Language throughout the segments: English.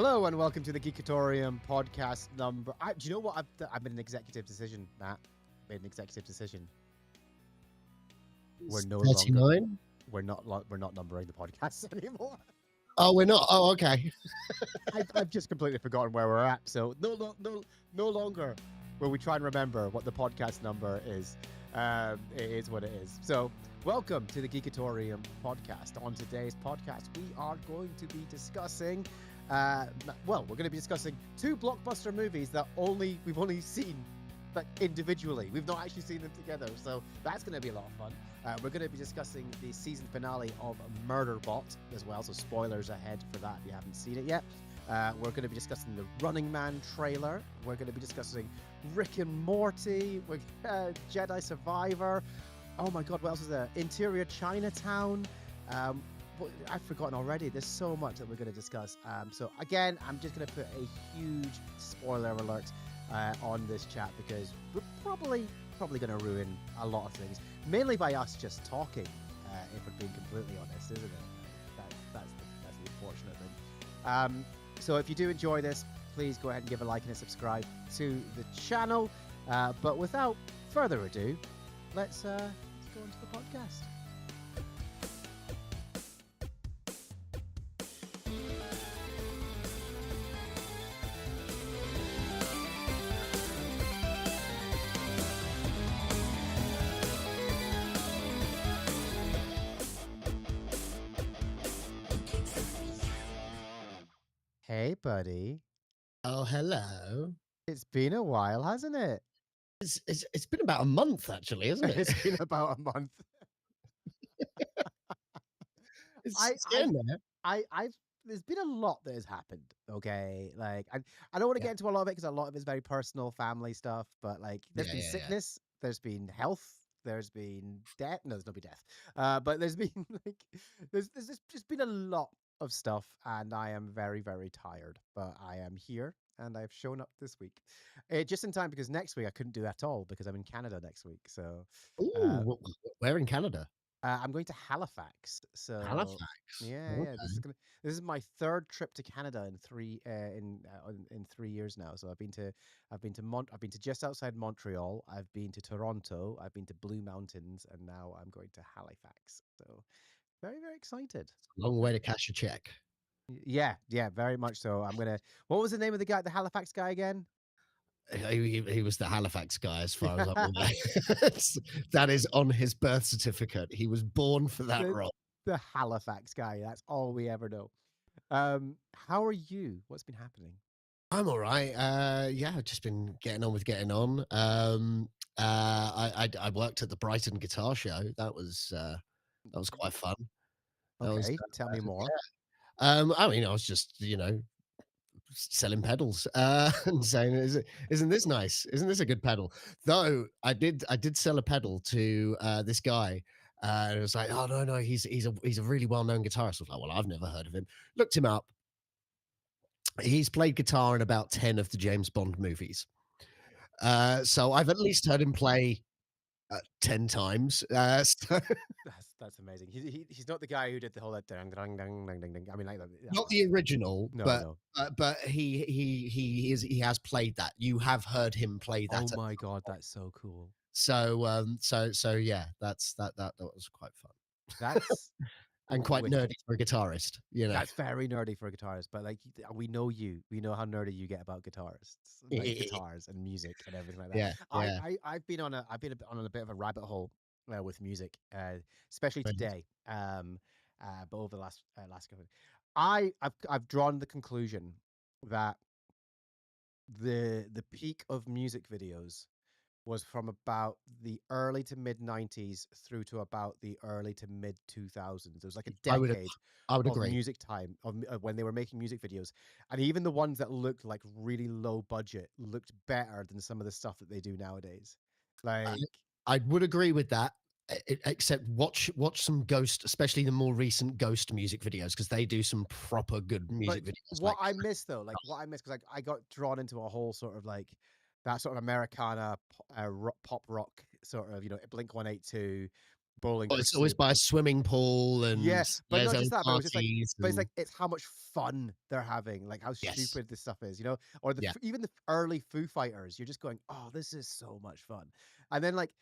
Hello and welcome to the Geekatorium Podcast number. Do you know what? I've made an executive decision, Matt. Made an executive decision. We're no longer. 39? We're not numbering the podcast anymore. Oh, we're not. Oh, okay. I've just completely forgotten where we're at. So no longer will we try and remember what the podcast number is. It is what it is. So welcome to the Geekatorium Podcast. On today's podcast, we are going to be discussing. We're going to be discussing two blockbuster movies that we've only seen but individually. We've not actually seen them together, so that's going to be a lot of fun. We're going to be discussing the season finale of Murderbot as well, so spoilers ahead for that if you haven't seen it yet. We're going to be discussing the Running Man trailer. We're going to be discussing Rick and Morty, Jedi Survivor. Oh my god, what else is there? Interior Chinatown. I've forgotten already. There's so much that we're going to discuss. So again, I'm just going to put a huge spoiler alert on this chat because we're probably going to ruin a lot of things, mainly by us just talking. If we're being completely honest, isn't it? That's the unfortunate thing. So if you do enjoy this, please go ahead and give a like and a subscribe to the channel. But without further ado, let's go into the podcast. Hey, buddy. Oh, hello. It's been a while, hasn't it? It's been about a month, actually, isn't it? It's been about a month. There's been a lot that has happened. Okay, like I don't want to get into a lot of it because a lot of it's very personal, family stuff. But like, there's been sickness, there's been health, there's been death. No, there's not been death. But there's been like, there's just been a lot of stuff, and I am very, very tired. But I am here, and I've shown up this week, just in time because next week I couldn't do at all because I'm in Canada next week. So, Ooh, where in Canada? I'm going to Halifax. So Halifax. yeah. Okay. This is my third trip to Canada in 3 years now. So I've been to just outside Montreal. I've been to Toronto. I've been to Blue Mountains, and now I'm going to Halifax. So very, very excited. Long way to cash a check. Yeah, very much so. What was the name of the Halifax guy again? He was the Halifax guy, as far as I'm aware. That is on his birth certificate. He was born for that role. The Halifax guy. That's all we ever know. How are you? What's been happening? I'm all right. I've just been getting on with getting on. I worked at the Brighton Guitar Show. That was quite fun. Okay, tell me more. Yeah. I mean, I was just, selling pedals and saying, isn't this nice? Isn't this a good pedal? Though I did sell a pedal to this guy. And it was like, oh no, he's a really well-known guitarist. I was like, well, I've never heard of him. Looked him up. He's played guitar in about 10 of the James Bond movies. So I've at least heard him play 10 times. So that's amazing. He's not the guy who did the whole dang dang dang dang dang. I mean, like not the original, no. But he has played that. You have heard him play that. Oh my god, that's so cool. So yeah, that was quite fun. That's and quite nerdy for a guitarist, That's very nerdy for a guitarist, but like we know how nerdy you get about guitarists, like guitars and music and everything like that. Yeah. I've been on a bit of a rabbit hole with music, especially today. But over the last couple, I've drawn the conclusion that the peak of music videos was from about the early to mid 90s through to about the early to mid 2000s. There was like a decade I would of agree. music time of when they were making music videos, and even the ones that looked like really low budget looked better than some of the stuff that they do nowadays. Like I would agree with that. Except watch some Ghost, especially the more recent Ghost music videos, because they do some proper good music videos. What I miss because I got drawn into a whole sort of like that sort of Americana pop rock sort of, Blink 182, bowling Well, it's always pursuit. by a swimming pool Yeah, and but there's not own just that, but it was just like, parties but it's and like it's how much fun they're having, like how yes. stupid this stuff is, you know, or Yeah. even the early Foo Fighters. You're just going, oh, this is so much fun, and then like,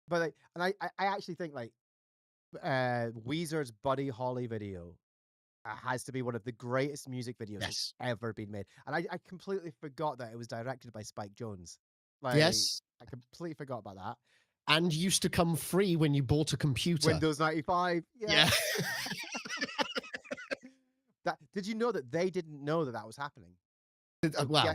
but like, and I actually think like Weezer's Buddy Holly video has to be one of the greatest music videos that's Yes. ever been made, and I completely forgot that it was directed by Spike Jonze. Like Yes. I completely forgot about that. And used to come free when you bought a computer. Windows 95, Yeah. yeah. That did you know that they didn't know that that was happening? So Well,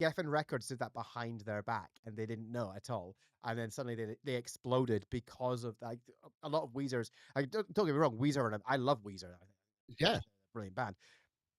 Geffen Records did that behind their back, and they didn't know at all. And then suddenly they exploded because of like a lot of Weezer's. Like, don't get me wrong, Weezer, and I love Weezer. I think yeah, they're a brilliant band,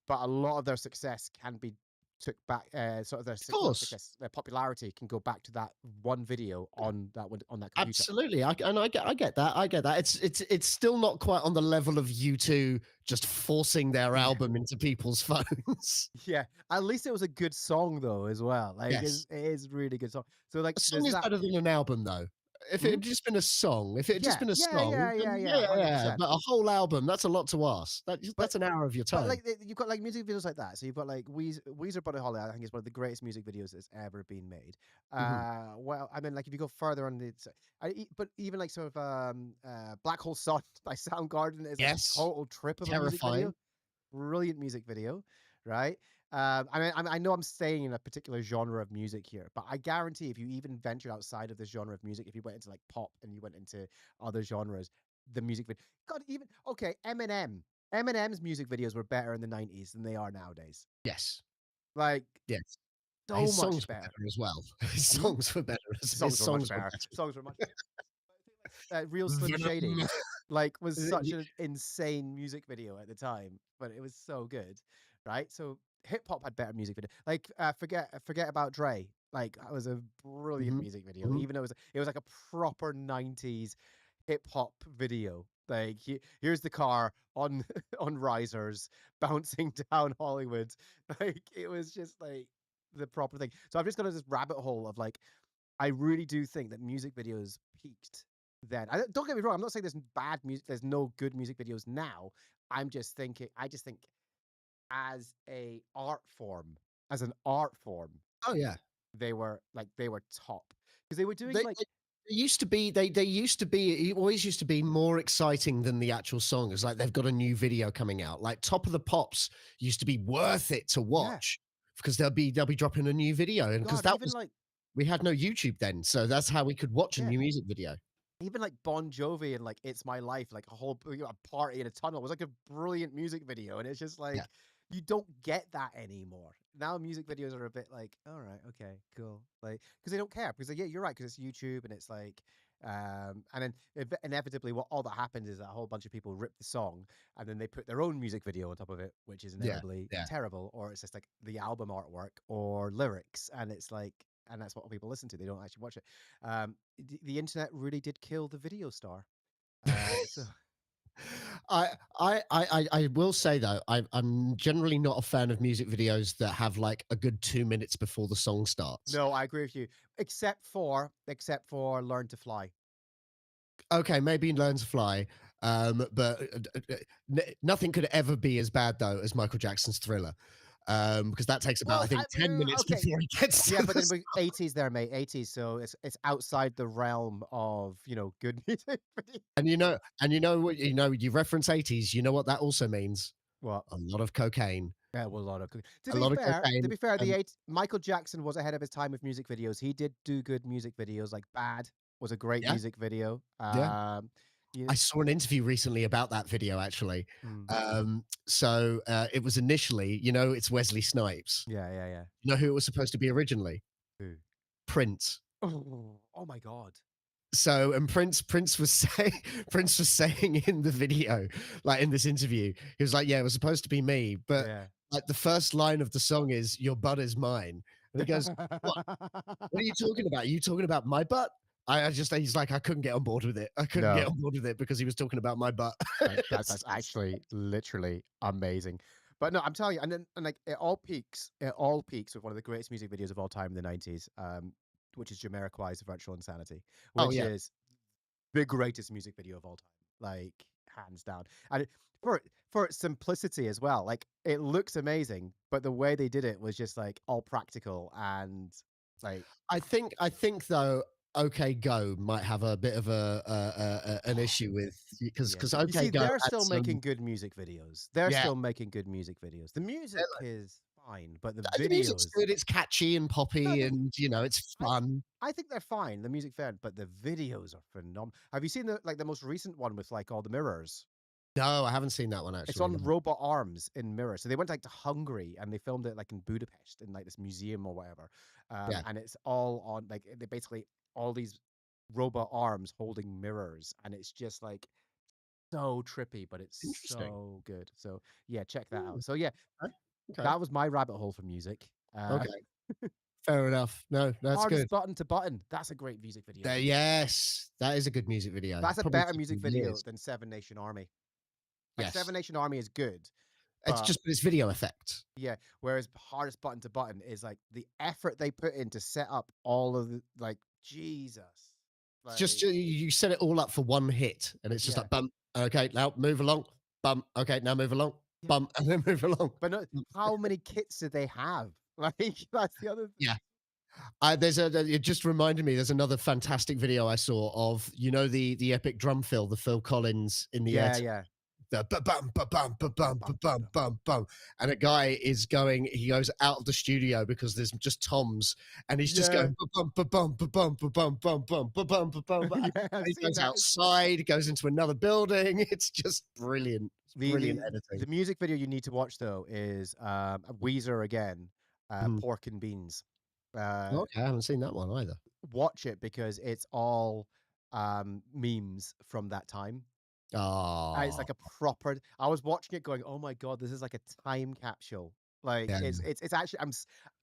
but a lot of their success can be took back. Sort of their of not course. success, their popularity can go back to that one video on that computer. Absolutely. I get that. I get that. It's still not quite on the level of U2 just forcing their Yeah. album into people's phones. Yeah, at least it was a good song though as well. Like Yes. it is really good song. So like A song there's is that. better than an album, though. If it Mhm. had just been a song, if it had just Yeah, been a yeah, song, yeah, yeah, then yeah, yeah, yeah. 100%. But a whole album, that's a lot to ask. But That's an hour of your but time. like you've got like music videos like that. So you've got like Weezer Buddy Holly. I think is one of the greatest music videos that's ever been made. Mhm. Well, I mean, like if you go further on the, but even like sort of Black Hole Sun by Soundgarden is like a Yes. total trip of a music video. Terrifying. Brilliant music video, right? I mean, I know I'm staying in a particular genre of music here, but I guarantee if you even ventured outside of this genre of music, if you went into like pop and you went into other genres, the music video, God, even okay, Eminem's music videos were better in the '90s than they are nowadays. Yes. Like Yes. so His much songs were better. better as well. His Hmm? songs were better. His Songs were much songs were better. better. Songs were much better. But I think like Real Slim Shady, Venom. like was such Y an insane music video at the time, but it was so good, right? So hip hop had better music video. Like forget about Dre. Like that was a brilliant Mhm. music video. Mhm. Even though it was like a proper '90s hip hop video. Like here's the car on on risers bouncing down Hollywood. Like it was just like the proper thing. So I've just got this rabbit hole of like I really do think that music videos peaked then. Don't get me wrong. I'm not saying there's bad music. There's no good music videos now. I'm just thinking. I just think as a art form, as an art form, Oh, yeah. they were top because they were doing They like they used to be they used to be it always used to be more exciting than the actual song. It's like they've got a new video coming out. Like Top of the Pops used to be worth it to yeah, watch because they'll be dropping a new video, and because God, that even was like we had no YouTube then, so that's how we could watch a yeah, new music video. even like Bon Jovi and like "It's My Life," like a whole a party in a tunnel was like a brilliant music video, and it's just Yeah. like you don't get that anymore. Now music videos are a bit like, all right, okay, cool, like because they don't care because like, yeah, you're right because it's YouTube and it's like, and then inevitably what all that happens is that a whole bunch of people rip the song and then they put their own music video on top of it, which is Yeah. inevitably Yeah. terrible, or it's just like the album artwork or lyrics, and it's like. And that's what people listen to. They don't actually watch it. The internet really did kill the video star. So I will say though, I'm generally not a fan of music videos that have like a good 2 minutes before the song starts. no, I agree with you. Except for Learn to Fly. Okay, maybe Learn to Fly, but nothing could ever be as bad though as Michael Jackson's Thriller, because that takes about I Well, think 10 minutes okay, before he gets yeah, to but the then we 80s there, mate. 80s, so it's outside the realm of good music. and you know what you reference 80s. You know what that also means? What? A lot of cocaine, Yeah, well, a lot of. a lot of To cocaine, be fair, the and eight Michael Jackson was ahead of his time with music videos. He did do good music videos, like "Bad" was a great yeah, music video. yeah. You, I saw an interview recently about that video actually. mm, It was initially, it's Wesley Snipes. yeah, yeah, yeah. You know who it was supposed to be originally? Who? Prince. Oh my God. So, and Prince was saying Prince was saying in the video, like in this interview, he was like, "Yeah, it was supposed to be me, but Yeah. like the first line of the song is 'Your butt is mine,' and he goes, 'What? What are you talking about? Are you talking about my butt?' He's like, I couldn't get on board with it. I couldn't get No, on board with it because he was talking about my butt. that's actually literally amazing. But no, I'm telling you, and then and like it all peaks with one of the greatest music videos of all time in the '90s, which is Jamiroquai's "Virtual Insanity," Oh which yeah, is the greatest music video of all time, like hands down. And for its simplicity as well, like it looks amazing, but the way they did it was just like all practical and like I think though, OK Go might have a bit of an issue with yeah. because You OK see, Go they're had still some making good music videos. They're yeah. still making good music videos. The music is fine, but the The music's videos good, it's catchy and no, poppy and, it's I fun. I think they're fine. The music fair, but the videos are phenomenal. Have you seen the most recent one with like all the mirrors? No, I haven't seen that one It's actually, no. on robot arms in mirrors. So they went like to Hungary and they filmed it like in Budapest in like this museum or whatever. Yeah, And it's all on like they basically all these robot arms holding mirrors, and it's just like so trippy, but it's interesting. so good. So yeah, check that Mm, out. So yeah, okay, okay, that was my rabbit hole for music. okay. Fair enough. No, that's Hardest good. button to button. That's a great music video. There yes, that is a good music video. That's a Probably better taken music video years. than Seven Nation Army. Like Yes. Seven Nation Army is good, It's but just it's video effects. yeah, whereas hardest button to button is like the effort they put in to set up all of the like Jesus. It's just Like you set it all up for one hit, and it's just yeah. like bump. Okay, now move along. Bump. Okay, now move along. Yeah. Bump, and then move along. But no, how many kits did they have? Like that's the other thing. Yeah. There's it just reminded me. There's another fantastic video I saw of the epic drum fill, the Phil Collins in the air, Yeah, yeah. the ba bum ba bum ba bum ba Bum, bum dum. bum bum, and a guy is going. He goes out of the studio because there's just toms, and he's just Yeah. going ba bum ba bum ba bum ba bum bum bum ba bum ba bum. Yeah, I've He seen goes that. outside, he goes into another building. It's just brilliant. It's brilliant The editing. music video you need to watch though is Weezer again, Mhm. Pork and Beans. Uh, Okay, I haven't seen that one either. watch it because it's all memes from that time. It's Oh, like a proper. I was watching it, going, "Oh my god, this is like a time capsule." Like yeah, it's actually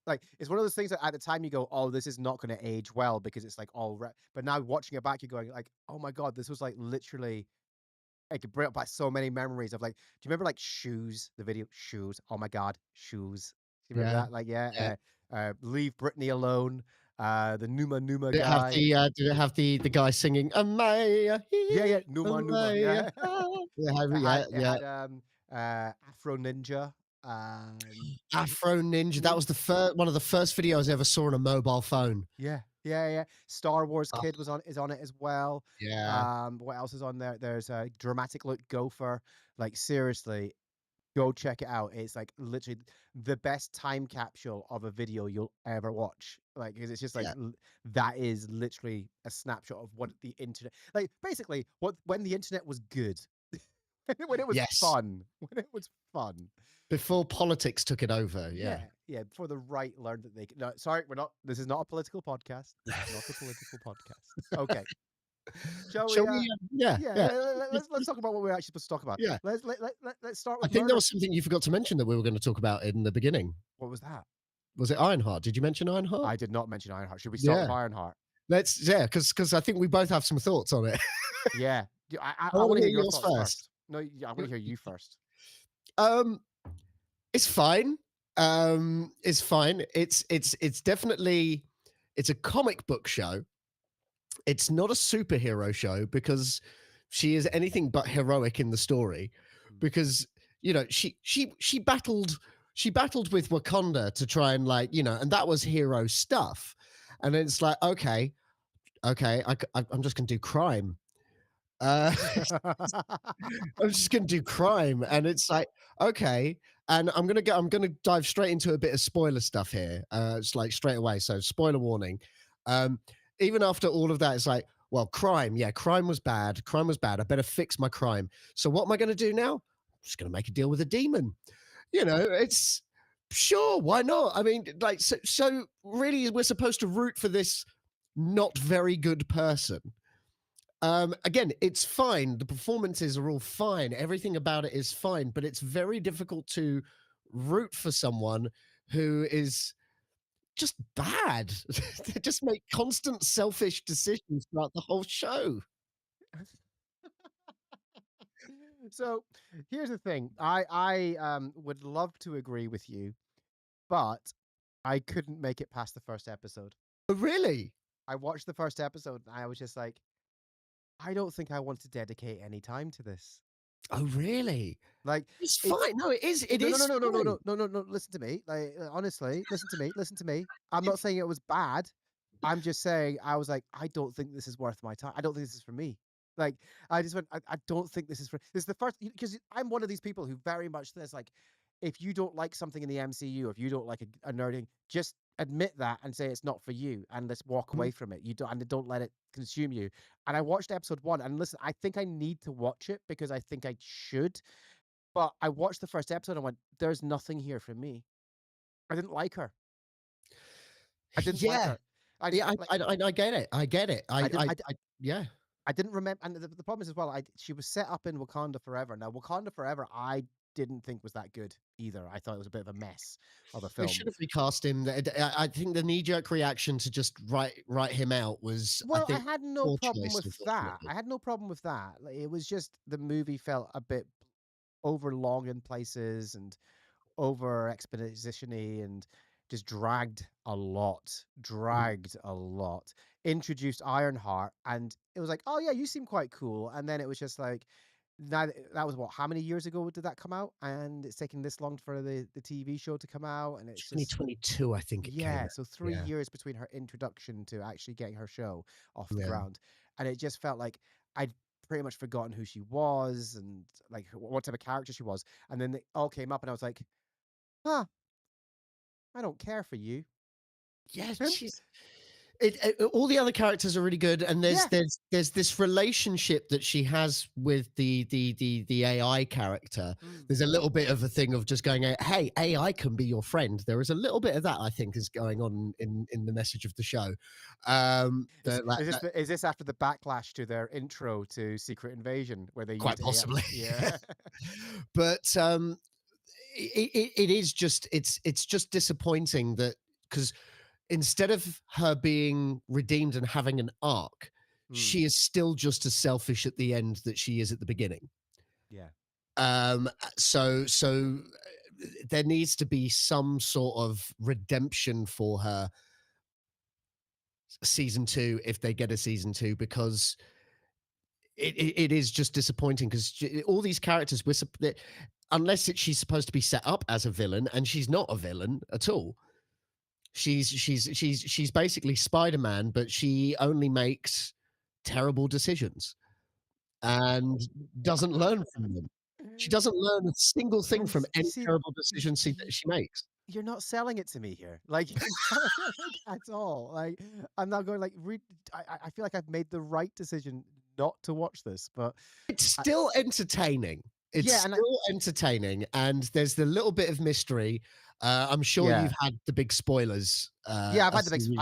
like it's one of those things that at the time you go, "Oh, this is not going to age well because it's like all." But now watching it back, you're going like, "Oh my god, this was like literally." I could bring up back so many memories of like. Do you remember like Shoes? The video Shoes. Oh my god, Shoes. Do you remember yeah, that? Like yeah. Leave Britney Alone. The Numa Did it have guy. the guy singing Amaya Yeah, yeah, here, Numa. Amaya Yeah. ah? Yeah, It yeah, had it yeah. had Afro Ninja and Afro Ninja. That mm, was the one of the first videos I ever saw on a mobile phone. yeah. Star Wars Oh, Kid is on it as well. yeah, What else is on there? There's a Dramatic Look Gopher. Like seriously, go check it out. It's like literally the best time capsule of a video you'll ever watch. Like, because it's just like yeah, that is literally a snapshot of what the internet, like basically what when the internet was good, when it was yes. fun, when it was fun. Before politics took it over. Yeah, Yeah. yeah. Before the right learned that they could. No, sorry, we're not. This is not a political podcast. This is not a political podcast. Okay, shall we? Shall we? Yeah, Yeah. yeah, Let's talk about what we're actually supposed to talk about. yeah. Let's start I with think there murder. was something you forgot to mention that we were going to talk about in the beginning. What was that? Was it Ironheart? Did you mention Ironheart? I did not mention Ironheart. Should we start with Yeah. Ironheart? Yeah, because I think we both have some thoughts on it. Yeah. I I want want to to hear hear your yours thoughts first. first. No, I want to hear you first. Um, it's fine. It's fine. It's definitely it's a comic book show. It's not a superhero show because she is anything but heroic in the story. Mm. Because she battled with Wakanda to try and and that was hero stuff. And then it's like okay, I'm just gonna do crime. Uh, I'm just gonna do crime, and it's like okay, and I'm gonna dive straight into a bit of spoiler stuff here. It's like straight away, so spoiler warning. Um, even after all of that, it's like, well, crime, yeah, crime was bad. Crime was bad. I better fix my crime. So what am I gonna do now? I'm just gonna make a deal with a demon. It's sure, why not? I mean, like, so really, we're supposed to root for this not very good person. Again, it's fine. The performances are all fine. Everything about it is fine, but it's very difficult to root for someone who is just bad. They just make constant selfish decisions throughout the whole show. So here's the thing. I would love to agree with you, but I couldn't make it past the first episode. Oh, really? I watched the first episode and I was just like, I don't think I want to dedicate any time to this. Oh, really? Like, It's it's fine. No, it is. It no, no, no, is no, no, no, fine. no, no, no, no. Listen to me. Like, honestly, listen to me. Listen to me. I'm not saying it was bad. I'm just saying I was like, I don't think this is worth my time. I don't think this is for me. Like, I just went, I don't think this is for. This is the first because I'm one of these people who very much says like, if you don't like something in the MCU, if you don't like a nerding, just admit that and say it's not for you, and let's walk Mhm. away from it. You don't and don't let it consume you. And I watched episode 1, and listen, I think I need to watch it because I think I should. But I watched the first episode and went, "There's nothing here for me." I didn't like her. I didn't like Yeah. her. I Yeah, like I get it. I get it. I didn't Yeah. I didn't remember, and the problem is as well. She was set up in Wakanda Forever. Now Wakanda Forever, I didn't think was that good either. I thought it was a bit of a mess of a They film. should have recast him. I think the knee-jerk reaction to just write him out was, I Well, I think, had no poor problem choice, with that. unfortunately. I had no problem with that. Like, it was just the movie felt a bit overlong in places and over expositiony and just Mhm. dragged a lot. Introduced Ironheart, and it was like, oh yeah, you seem quite cool. And then it was just like, that was what? How many years ago did that come out? And it's taking this long for the TV show to come out, and it's just 2022, I think it came yeah. out. So 3 years Yeah. between her introduction to actually getting her show off the Yeah. ground, and it just felt like I'd pretty much forgotten who she was and like what type of character she was. And then they all came up, and I was like, huh, I don't care for you. Yeah, she's all the other characters are really good, and Yeah. there's this relationship that she has with the AI character. Mm. There's a little bit of a thing of just going, "Hey, AI can be your friend." There is a little bit of that, I think, is going on in the message of the show. Is this after the backlash to their intro to Secret Invasion where they Quite used AI? possibly. Yeah. But it is just it's just disappointing that, because instead of her being redeemed and having an arc, Mm. she is still just as selfish at the end that she is at the beginning. Yeah. So there needs to be some sort of redemption for her season 2, if they get a season 2, because it is just disappointing, because all these characters unless she's supposed to be set up as a villain, and she's not a villain at all. She's basically Spider-Man, but she only makes terrible decisions and doesn't learn from them. She doesn't learn a single thing from You any see, terrible decisions she makes. you're not selling it to me here. Like you're not like, at all. Like I'm not going like I feel like I've made the right decision not to watch this, but It's I, still entertaining. It's yeah, and still entertaining, and there's the little bit of mystery. I'm sure yeah, you've had the big spoilers. yeah. I I've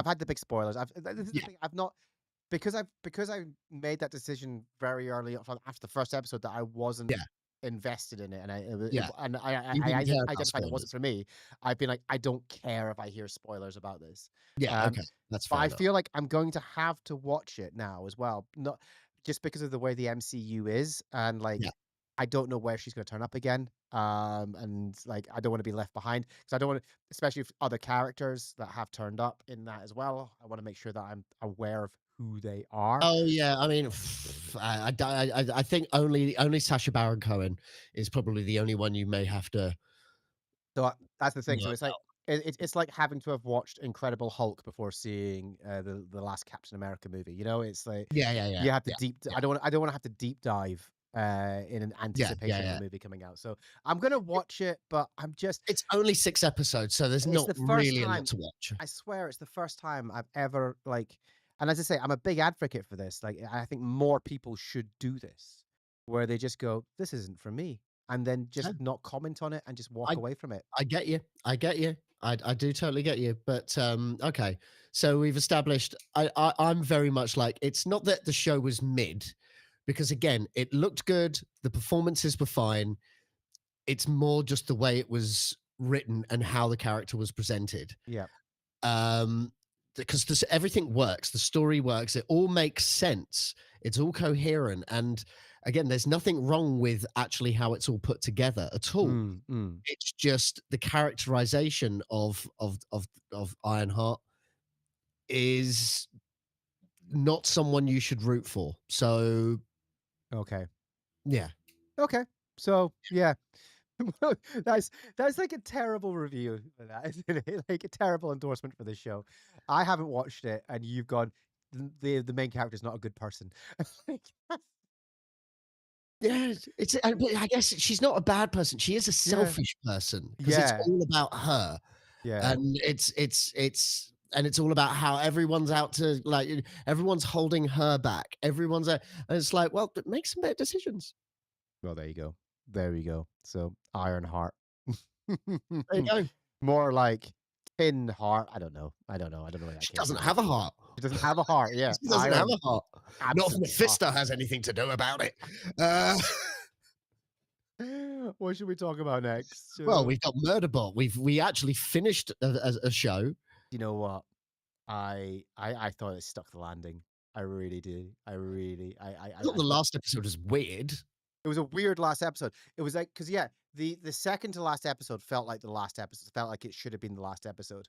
had the big spoilers. This is the Yeah, thing. I've not because I made that decision very early on after the first episode that I wasn't yeah, invested in it, and yeah. and You didn't care about identified it wasn't spoilers. for me. I've been like, I don't care if I hear spoilers about this. Yeah, Um, okay, that's but fair I enough. feel like I'm going to have to watch it now as well. Not just because of the way the MCU is, and Yeah. like I don't know where she's going to turn up again. And like I don't want to be left behind because I don't want to, especially if other characters that have turned up in that as well. I want to make sure that I'm aware of who they are. Oh, yeah, I mean, I think only Sacha Baron Cohen is probably the only one you may have to So that's the thing. know So it's like about. it's like having to have watched Incredible Hulk before seeing the last Captain America movie. You know, it's like Yeah, yeah, yeah, you have to yeah, yeah, I don't want to have to deep dive in an yeah, yeah, anticipation of the yeah. movie coming out. So I'm gonna watch it, but I'm just It's only 6 episodes, so there's it's not the first really a lot time to watch. I swear it's the first time I've ever like, and as I say, I'm a big advocate for this. Like, I think more people should do this, where they just go, "This isn't for me," and then just No, not comment on it and just walk I away from it. I get you. I get you. I do totally get you. But okay. So we've established I'm very much like, it's not that the show was mid, because again, it looked good, the performances were fine. It's more just the way it was written and how the character was presented. Yeah. Um because everything works, the story works, it all makes sense, it's all coherent, and again, there's nothing wrong with actually how it's all put together at all. Mm, mm. It's just the characterization of Ironheart is not someone you should root for. So Okay. yeah. Okay. So yeah. that's that's like a terrible review for that, isn't it? Like a terrible endorsement for the show. I haven't watched it, and you've gone. The main character is not a good person. Like, Yeah, but I guess she's not a bad person. She is a yeah, selfish person because it's yeah, all about her, yeah. and it's all about how everyone's out to like everyone's holding her back. And it's like, well, make some better decisions. Well, there you go. There we go. So Ironheart. There you go. More like Tin Heart. I don't know. I don't know. I don't know where that She came doesn't from. have a heart. It doesn't have a heart. Yeah, She doesn't have Iron a heart. Not if absent heart. Mephisto has anything to do about it. Uh, What should we talk about next? well, we've got Murderbot. We actually finished a show. You know what? I thought it stuck the landing. I really did. I really I thought I the thought last episode was weird. it was a weird last episode. It was like because yeah, the second to last episode felt like the last episode. Felt like it should have been the last episode.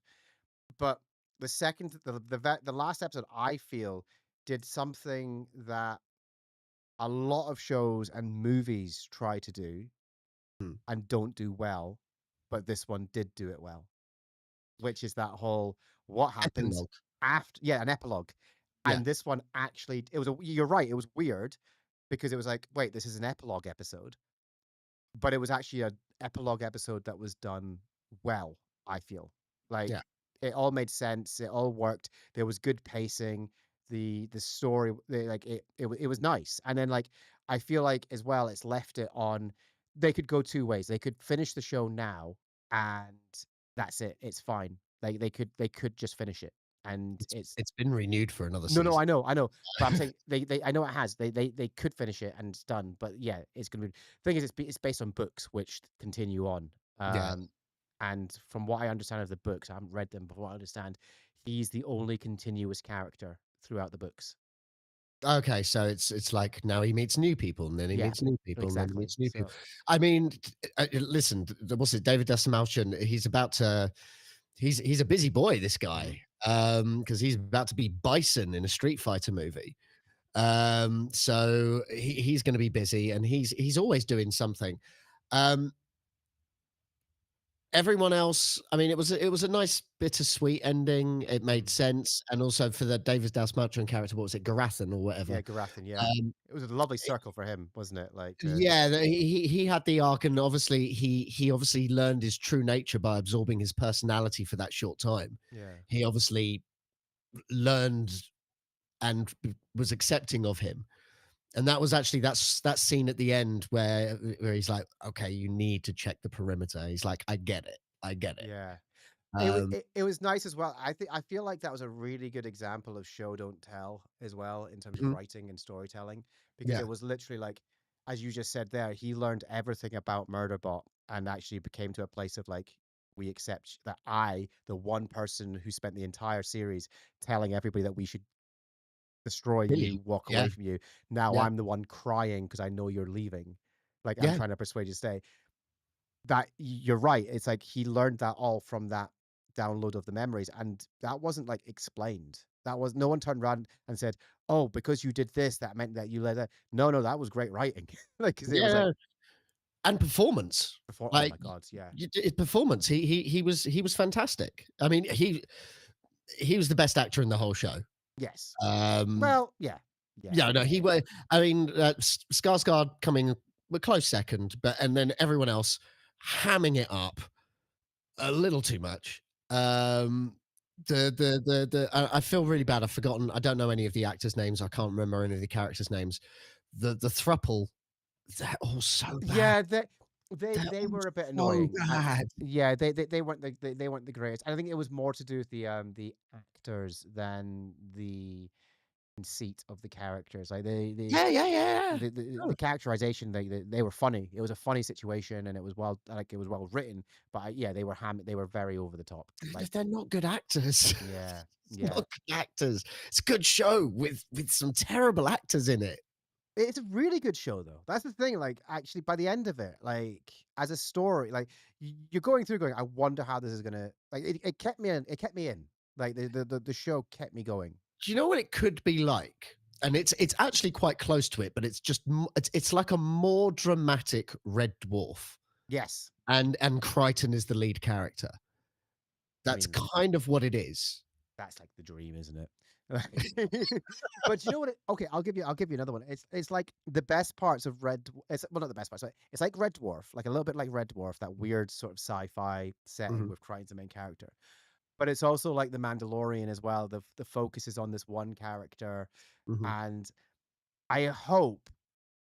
But the second the last episode I feel did something that a lot of shows and movies try to do Hmm. and don't do well, but this one did do it well, which is that whole what happens Epilogue. after, yeah, an epilogue. Yeah. And this one actually, you're right, it was weird because it was like, wait, this is an epilogue episode, but it was actually an epilogue episode that was done well, I feel. Like Yeah. it all made sense, it all worked. There was good pacing. The story, it was nice. And then like I feel like as well it's left it on, they could go two ways. They could finish the show now and that's it. It's fine. Like they could just finish it. And it's It's been renewed for another no, season. I know, but I'm saying they I know it has. They could finish it and it's done, but yeah, it's gonna be. Thing is, it's based on books which continue on. Yeah. And from what I understand of the books, I haven't read them, but what I understand, he's the only continuous character throughout the books. Okay, so it's like now he meets new people, and then he Yeah, meets new people, and then he exactly. meets new people. So I mean, listen, what's it? David Dasmalchian, he's about to he's a busy boy, this mm, guy, because he's about to be Bison in a Street Fighter movie. So he's gonna be busy, and he's always doing something. Um, Everyone else, I mean, it was a nice bittersweet ending. It made mm. sense, and also for the David Dasmalchian character, what was it, Garathan or Yeah, whatever? Garathan. Yeah, Um, it was a lovely circle for him, wasn't it? Like to Yeah, he had the arc, and obviously he obviously learned his true nature by absorbing his personality for that short time. yeah, He obviously learned and was accepting of him, and that was actually that scene at the end where he's like, "Okay, you need to check the perimeter." He's like, I get it." yeah. Um, It was nice as well. I feel like that was a really good example of show don't tell as well in terms of mhm, writing and storytelling because yeah, it was literally like as you just said there, he learned everything about Murderbot and actually became to a place of like we accept that I, the one person who spent the entire series telling everybody that we should destroy really, you, walk yeah, away from you. Now yeah, I'm the one crying because I know you're leaving. Like I'm yeah, trying to persuade you to stay. That you're right. It's like he learned that all from that download of the memories, and that wasn't like explained. That was no one turned around and said, "Oh, because you did this, that meant that you let that." No, no, that was great writing. Like, because it was like yeah, and performance. before. Oh Like my god, yeah, performance. He was fantastic. I mean, he was the best actor in the whole show. yes. Um, Well, yeah, yeah, yeah, no, yeah, he yeah. were. I mean, Skarsgård coming a close second, but and then everyone else hamming it up a little too much. I feel really bad. I've forgotten. I don't know any of the actors' names. I can't remember any of the characters' names. The thruple, they're all so bad. Yeah, They're they all were a bit so annoying. bad. Yeah, they weren't they weren't the greatest. I think it was more to do with the actors than the conceit of the characters. Like Yeah, yeah, yeah, yeah. the characterization, they were funny. It was a funny situation, and it was well written. But yeah, they were very over the top. Like They're not good actors. yeah, yeah. Not good actors. It's a good show with some terrible actors in it. It's a really good show though. That's the thing. Like actually, by the end of it, like as a story, like you're going through, going, I wonder how this is gonna. Like it kept me in. It kept me in. Like the show kept me going. Do you know what it could be like? And it's actually quite close to it, but it's just it's like a more dramatic Red Dwarf, Yes. and Crichton is the lead character. I That's mean, kind of what it is. that's like the dream, isn't it? But you know what? Okay, I'll give you another one. It's like the best parts of It's well, not the best parts. Right? It's like Red Dwarf, like a little bit like Red Dwarf, that weird sort of sci-fi setting Mhm, with Crichton's the main character. But it's also like the Mandalorian as well. The focus is on this one character, mhm, and I hope,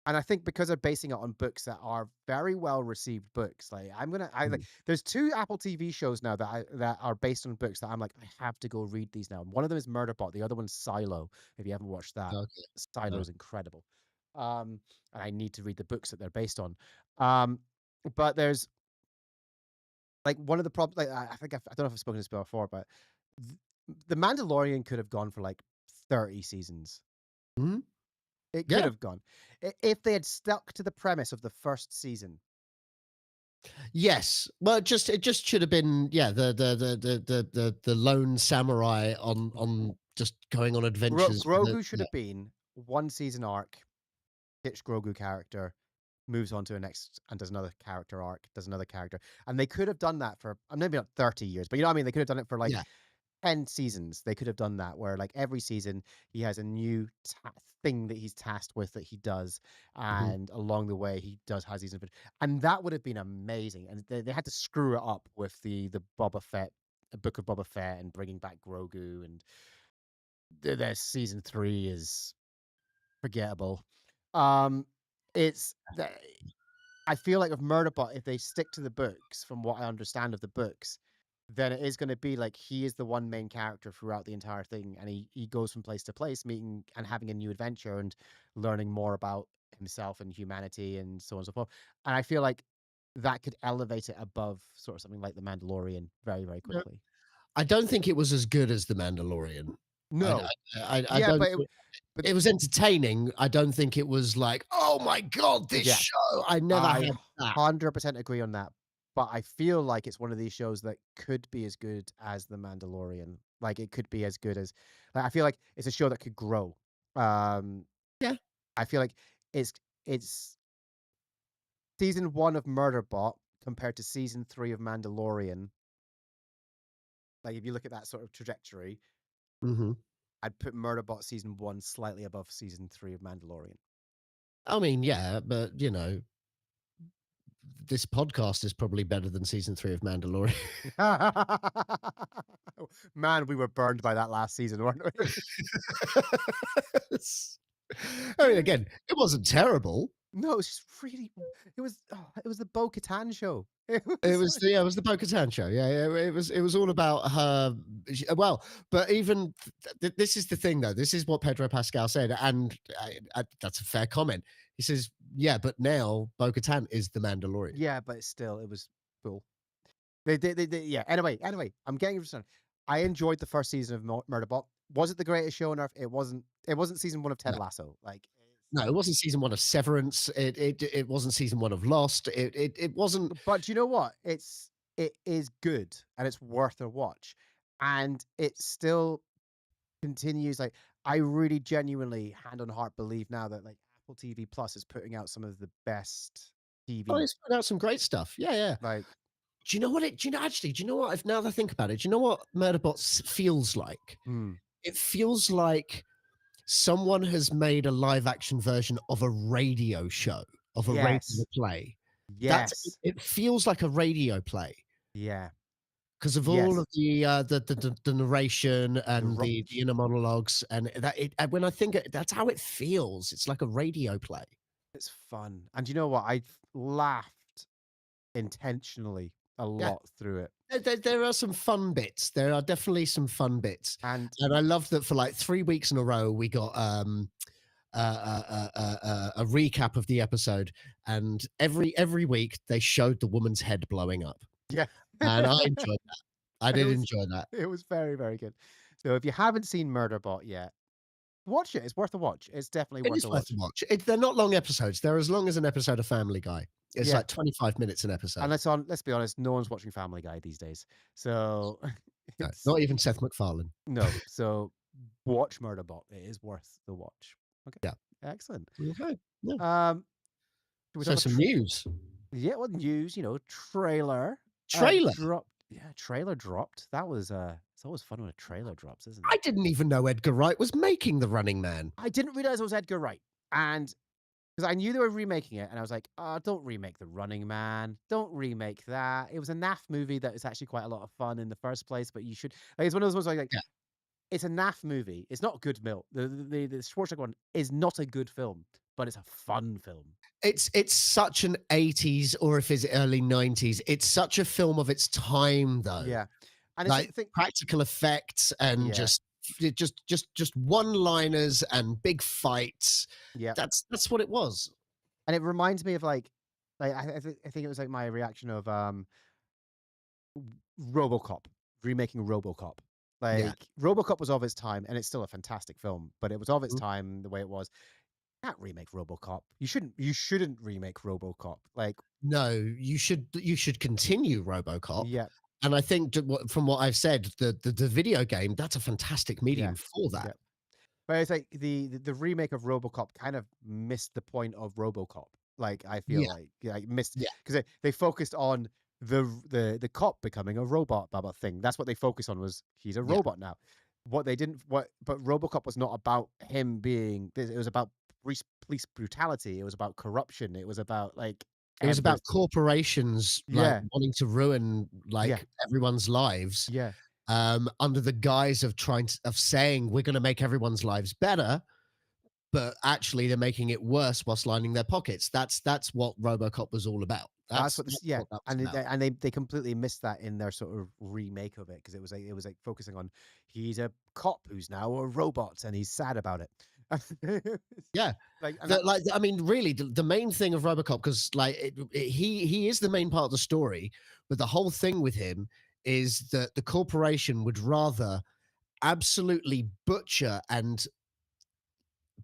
and I think because they're basing it on books that are very well received books, like I like mhm. there's two Apple TV shows now that are based on books that I'm like, I have to go read these now. One of them is Murderbot, the other one's Silo. If you haven't watched that, Okay. Silo No. is incredible. And I need to read the books that they're based on. Um, but there's like one of the problems. Like I think I don't know if I've spoken to this before, but th- the Mandalorian could have gone for like 30 seasons. Mhm. It could Yeah. have gone if they had stuck to the premise of the first season. Yes. Well, it just should have been, yeah, the lone samurai on just going on adventures with the Grogu should yeah. have been one season arc, pitch Grogu character, moves on to a next and does another character arc, does another character. And they could have done that for maybe not 30 years, but you know what I mean? They could have done it for like Yeah. 10 seasons. They could have done that where like every season he has a new thing that he's tasked with that he does. Mhm. And along the way he has these and that would have been amazing. And they had to screw it up with the Boba Fett, the Book of Boba Fett and bringing back Grogu and their season 3 is forgettable. Um, it's the I feel like with Murderbot, if they stick to the books, from what I understand of the books, then it is going to be like he is the one main character throughout the entire thing, and he goes from place to place, meeting and having a new adventure and learning more about himself and humanity and so on and so forth. And I feel like that could elevate it above sort of something like the Mandalorian very, very Yeah. quickly. I don't think it was as good as The Mandalorian. I No, I yeah, don't but it was entertaining. I don't think it was like, "Oh my god, this yeah, show." I never I had that. 100% agree on that, but I feel like it's one of these shows that could be as good as The Mandalorian. Like, it could be as good as I feel like it's a show that could grow. Um, Yeah. I feel like it's season 1 of Murderbot compared to season 3 of Mandalorian. Like, if you look at that sort of trajectory, Mhm. I'd put Murderbot season 1 slightly above season 3 of Mandalorian. I mean, yeah, but, this podcast is probably better than season 3 of Mandalorian. Man, we were burned by that last season, weren't we? It's I mean, again, it wasn't terrible. No, it was just really it was the Bo-Katan show. It It was was like yeah, it was the Bo-Katan show. Yeah, yeah, it was all about her well, but even this is the thing though. This is what Pedro Pascal said, and that's a fair comment. He says, "Yeah, but now Bo-Katan is the Mandalorian." yeah, but still, it was cool. They yeah. Anyway, I'm getting started. I enjoyed the first season of Murderbot. Was it the greatest show on earth? It wasn't. It wasn't season 1 of Ted No, Lasso. Like, no, it wasn't season 1 of Severance. It wasn't season 1 of Lost. It wasn't. but you know what? It is good and it's worth a watch, and it still continues. Like, I really genuinely, hand on heart, believe now that like Apple TV Plus is putting out some of the best Oh, TV. it's put out some great stuff. Yeah, yeah. Like, Do you know what it? Do you know actually? Do you know what? If now that I think about it, do you know what feels like? hmm, It feels like someone has made a live action version of a radio show, of a radio yes, play. yes, It feels like a radio play yeah, because of all yes. of the narration The and ro- the inner monologues, and when I think that's how it feels. It's like a radio play. It's fun. And you know what? I laughed intentionally a Yeah. lot through it. There are some fun bits. There are definitely some fun bits, And and I love that for like 3 weeks in a row we got a recap of the episode, and every week they showed the woman's head blowing up, yeah, and I enjoyed that. I it did was enjoy that. it was very, very good. So if you haven't seen Murderbot yet, watch it. It's worth a watch. It's definitely It worth is a worth a watch. watch. They're not long episodes. They're as long as an episode of Family Guy. It's Yeah. like 25 minutes an And episode. let's be honest, no one's watching Family Guy these days. So No, it's not even Seth MacFarlane. no. So watch Murderbot. It is worth the watch. Okay, Yeah. excellent. Okay. Yeah. Do we So talk some about news. yeah, well, news, trailer Trailer. dropped. Yeah, trailer dropped. That was it's always fun when a trailer drops, isn't I it? didn't even know Edgar Wright was making The Running Man. I didn't realize it was Edgar Wright, and because I knew they were remaking it, and I was like, oh, don't remake The Running Man. Don't remake that. It was a naff movie that is actually quite a lot of fun in the first place, but you should like it's one of those ones where, like Yeah. it's a naff movie. It's not a good film. The Schwarzenegger one is not a good film, but it's a fun film. It's such an 80s, or if it's early 90s, it's such a film of its time though. Yeah, and it's like Like the thing. practical effects and Yeah, just one-liners and big fights. yeah, That's what it was. and it reminds me of like I think it was like my reaction of RoboCop, remaking RoboCop. Yeah. Like RoboCop was of its time, and it's still a fantastic film, but it was of its Mhm. time the way it was. Can't remake RoboCop. You shouldn't remake RoboCop. Like No, you should continue RoboCop. yeah, And I think from what I've said, the video game, that's a fantastic yeah, medium for yeah. that. But it's like the remake of RoboCop kind of missed the point of RoboCop. Like I feel Yeah, like missed yeah, because they focused on the cop becoming a robot, blah blah thing. That's what they focused on was he's a yeah. robot now. What they didn't what but RoboCop was not about him being. It was about police brutality. It was about corruption. It was about like It was about everything. corporations, like, Yeah, wanting to ruin, yeah, like, everyone's lives, yeah. under the guise of saying, "We're gonna make everyone's lives better," but actually they're making it worse whilst lining their pockets. That's what RoboCop was all about. That's That's what this, that's yeah, what that was and about. they completely missed that in their sort of remake of it because it was like focusing on he's a cop who's now a robot and he's sad about it. Yeah. Like and The that like, I mean, really, the main thing of RoboCop, 'cause, like, he is the main part of the story, but the whole thing with him is that the corporation would rather absolutely butcher and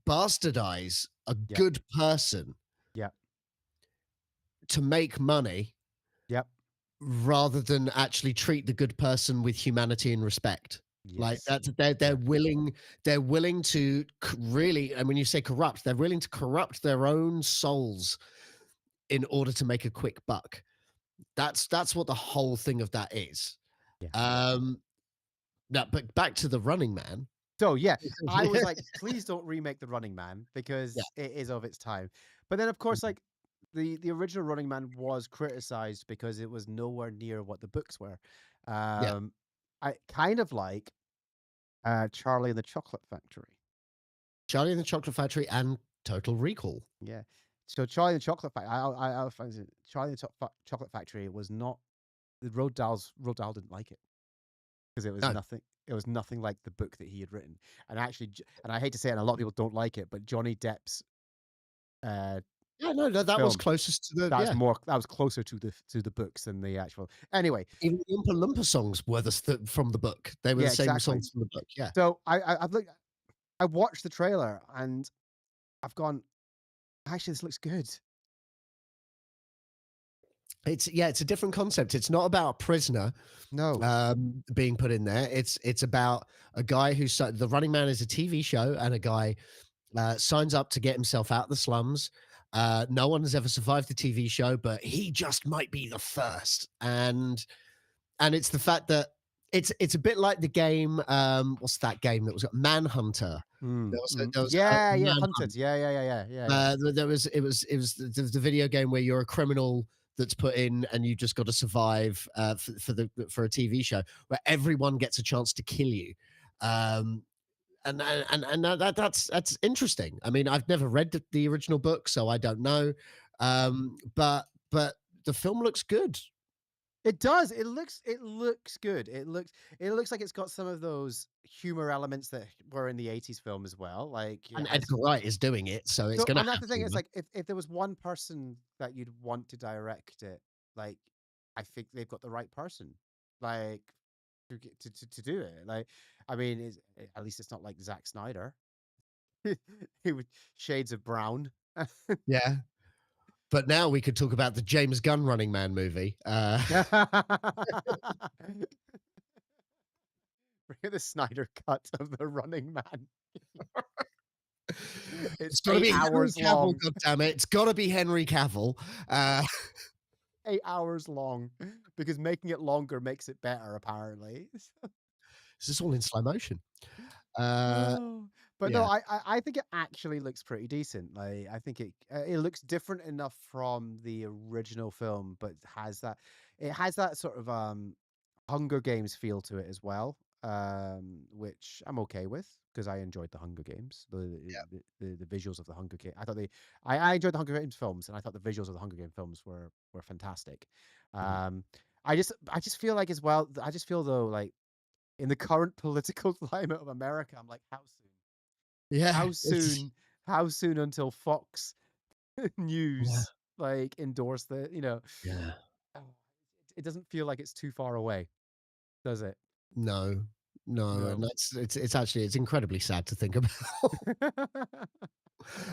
bastardize a yeah, good person yeah, to make money yep, rather than actually treat the good person with humanity and respect. Like yes, that's they're yeah. willing to really, and when you say corrupt, they're willing to corrupt their own souls in order to make a quick buck. That's what the whole thing of that is. Yeah. Um Now, but back to the Running Man. So yeah, I was Yeah. like, please don't remake the Running Man Yeah. because it is of its time. But then of course, Mhm. like the original Running Man was criticized because it was nowhere near what the books were. Yeah. Um, I kind of like Charlie and the Chocolate Factory. Charlie and the Chocolate Factory and Total Recall. Yeah. So Charlie and the Chocolate Factory, I find it, Charlie and the Chocolate Factory was not the Roald Dahl didn't like it because it was No. nothing. It was nothing like the book that he had written. And actually, and I hate to say it, and a lot of people don't like it, but Johnny Depp's uh, Yeah, no, that was film closest to the yeah. that was closer to the books than the actual. Anyway, Even the Oompa Loompa songs were from the book. They were the yeah, same exactly. songs from the book. Yeah. So I've looked, I watched the trailer and I've gone, actually, this looks good. It's a different concept. It's not about a prisoner No. being put in there. It's about a guy the Running Man is a TV show, and a guy signs up to get himself out of the slums. No one has ever survived the TV show, but he just might be the first. And it's the fact that it's a bit like the game. What's that game that was Manhunter? Mm, There was a yeah, yeah, Manhunt. Hunted. Yeah. It was the video game where you're a criminal that's put in and you just got to survive for a TV show where everyone gets a chance to kill you. Um, that's interesting. I mean, I've never read the original book, so I don't know. But the film looks good. It does. It looks good. It looks like it's got some of those humor elements that were in the 80s film as well. Like it And has. Edgar Wright is doing it, so it's So, gonna and that's have the thing. It's humor. like if there was one person that you'd want to direct it, like I think they've got the right person, like to do it. Like, I mean, at least it's not like Zack Snyder. He would shades of brown. Yeah. But now we could talk about the James Gunn Running Man movie. at the Snyder cut of the Running Man. It's It's got to 8 be Henry hours Cavill. long. God damn it! It's got to be Henry Cavill. 8 hours long because making it longer makes it better, apparently. This is all in slow motion. Uh, Oh, but no, yeah, I think it actually looks pretty decent. Like I think it looks different enough from the original film, but it has that sort of Hunger Games feel to it as well, which I'm okay with because I enjoyed the Hunger Games, the visuals of the Hunger Games. I enjoyed the Hunger Games films, and I thought the visuals of the Hunger Games films were fantastic. Mhm. Um, I just feel like as well. I just feel though like in the current political climate of America, I'm like, how soon? Yeah, How it's soon? How soon until Fox yeah, News like endorse the. yeah. Oh, it doesn't feel like it's too far away, does it? No, no, and No. it's incredibly sad to think about.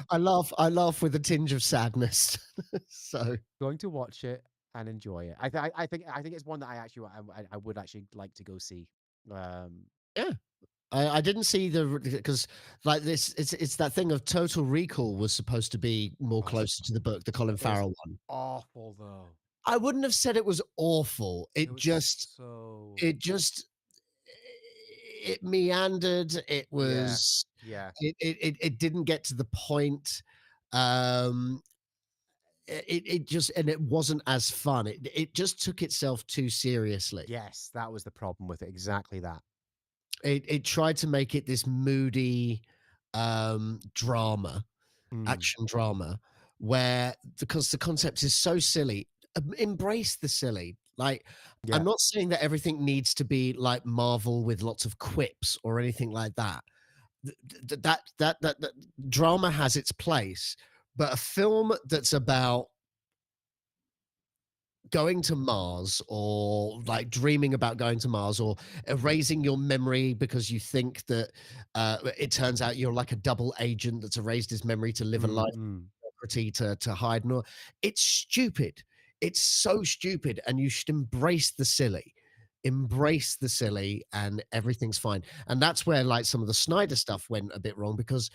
I laugh with a tinge of sadness. So Going to watch it and enjoy it. I think it's one that I would actually like to go see. Um, yeah, I didn't see the because like this it's that thing of Total Recall was supposed to be more oh, closer to the book, the Colin it was Farrell one. awful though. I wouldn't have said it was awful. It was so It just it meandered. It yeah, was yeah, it didn't get to the point. Um, it just and it wasn't as fun. It just took itself too seriously. yes. That was the problem with it. Exactly that. It tried to make it this moody drama, Mm, action drama, where because the concept is so silly, embrace the silly. Like, I'm yeah, not saying that everything needs to be like Marvel with lots of quips or anything like that. That drama has its place, but a film that's about going to Mars or like dreaming about going to Mars or erasing your memory because you think that it turns out you're like a double agent that's erased his memory to live a life mm. to hide and all. It's stupid. It's so stupid, and you should embrace the silly. Embrace the silly, and everything's fine. And that's where like some of the Snyder stuff went a bit wrong because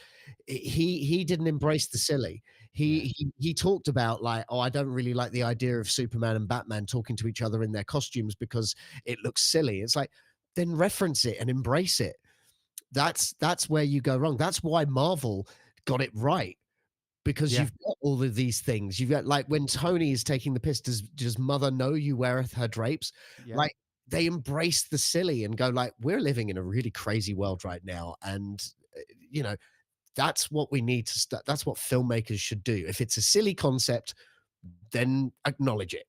he didn't embrace the silly. Yeah, He talked about like, oh, I don't really like the idea of Superman and Batman talking to each other in their costumes because it looks silly. It's like, then reference it and embrace it. That's where you go wrong. That's why Marvel got it right because yeah, you've got all of these things. You've got like when Tony is taking the piss, does mother know you weareth her drapes? yeah, Like they embrace the silly and go like, we're living in a really crazy world right now, and you know that's what we need to. That's what filmmakers should do. If it's a silly concept, then acknowledge it.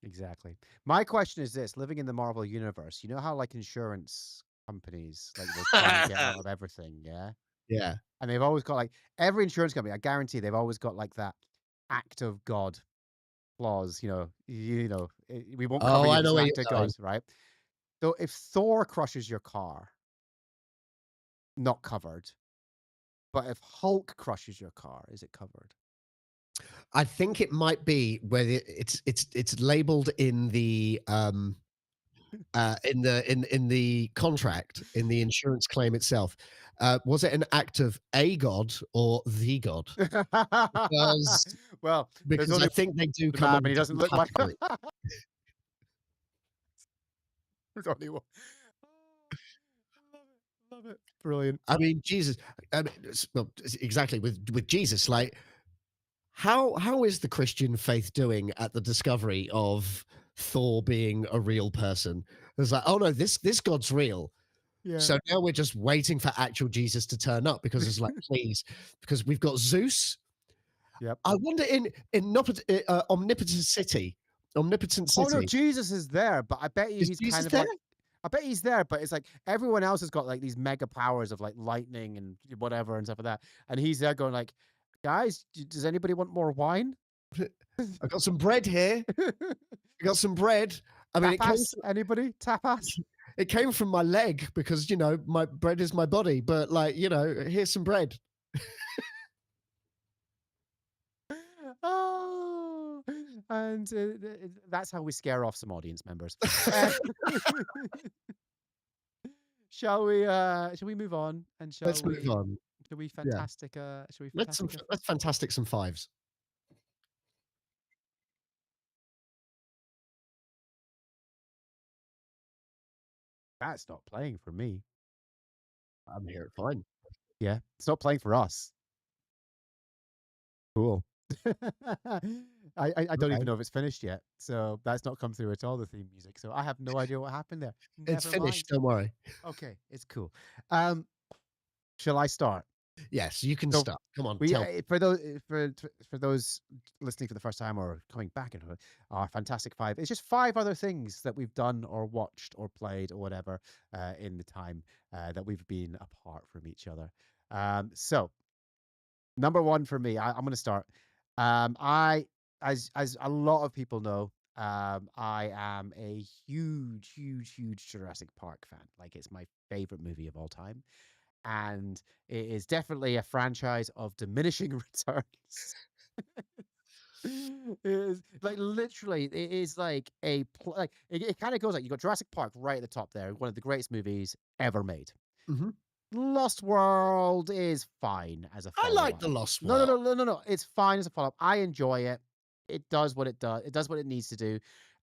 exactly. My question is this: living in the Marvel universe, you know how like insurance companies like will try and get out of everything, yeah? Yeah. And they've always got like every insurance company, I guarantee they've always got like that act of God clause, we won't cover Oh, you I if it's know an where act you're of God, going. right? So if Thor crushes your car, not covered. But if Hulk crushes your car, is it covered? I think it might be where it's labeled in the contract, in the insurance claim itself. Was it an act of a god or the god? Because Well, there's because I only think they do the come man, under but he doesn't different look like. categories. There's only one. Love it. Brilliant. I mean, Jesus. I mean, well, exactly with Jesus. Like, how is the Christian faith doing at the discovery of Thor being a real person? It's like, oh no, this God's real. Yeah. So now we're just waiting for actual Jesus to turn up because it's like, please, because we've got Zeus. Yep. I wonder Omnipotent Oh no, City, Jesus is there, but I bet you is he's kind Jesus of there? like. I bet he's there, but it's like everyone else has got like these mega powers of like lightning and whatever and stuff like that, and he's there going like, guys, does anybody want more wine? I got some bread here. I got some bread. I mean, Tapas? Anybody? Tapas? it came from my leg because my bread is my body, but like here's some bread. Oh, and that's how we scare off some audience members. Uh, Shall we? Shall we move on? And Let's move on. Shall we Yeah. fantastic? Shall we fantastic? Let's fantastic some fives. That's not playing for me. I'm here. Fine. Yeah, it's not playing for us. Cool. I don't Okay. even know if it's finished yet, so that's not come through at all, the theme music. So I have no idea what happened there. It's Never finished. mind. Don't worry. Okay, it's cool. Shall I start? Yes, you can So start. Come on, we tell. for those listening for the first time or coming back into our Fantastic Five, it's just five other things that we've done or watched or played or whatever in the time that we've been apart from each other. So number one for me, I'm going to start. I as a lot of people know, I am a huge Jurassic Park fan. Like it's my favorite movie of all time, and it is definitely a franchise of diminishing returns. It is like literally, it is like like it kind of goes like you got Jurassic Park right at the top there, one of the greatest movies ever made. Hmm. Lost World is fine as a I follow like up. the Lost No, no, World. no, no, no, no. It's fine as a follow up. I enjoy it. It does what it does. It does what it needs to do.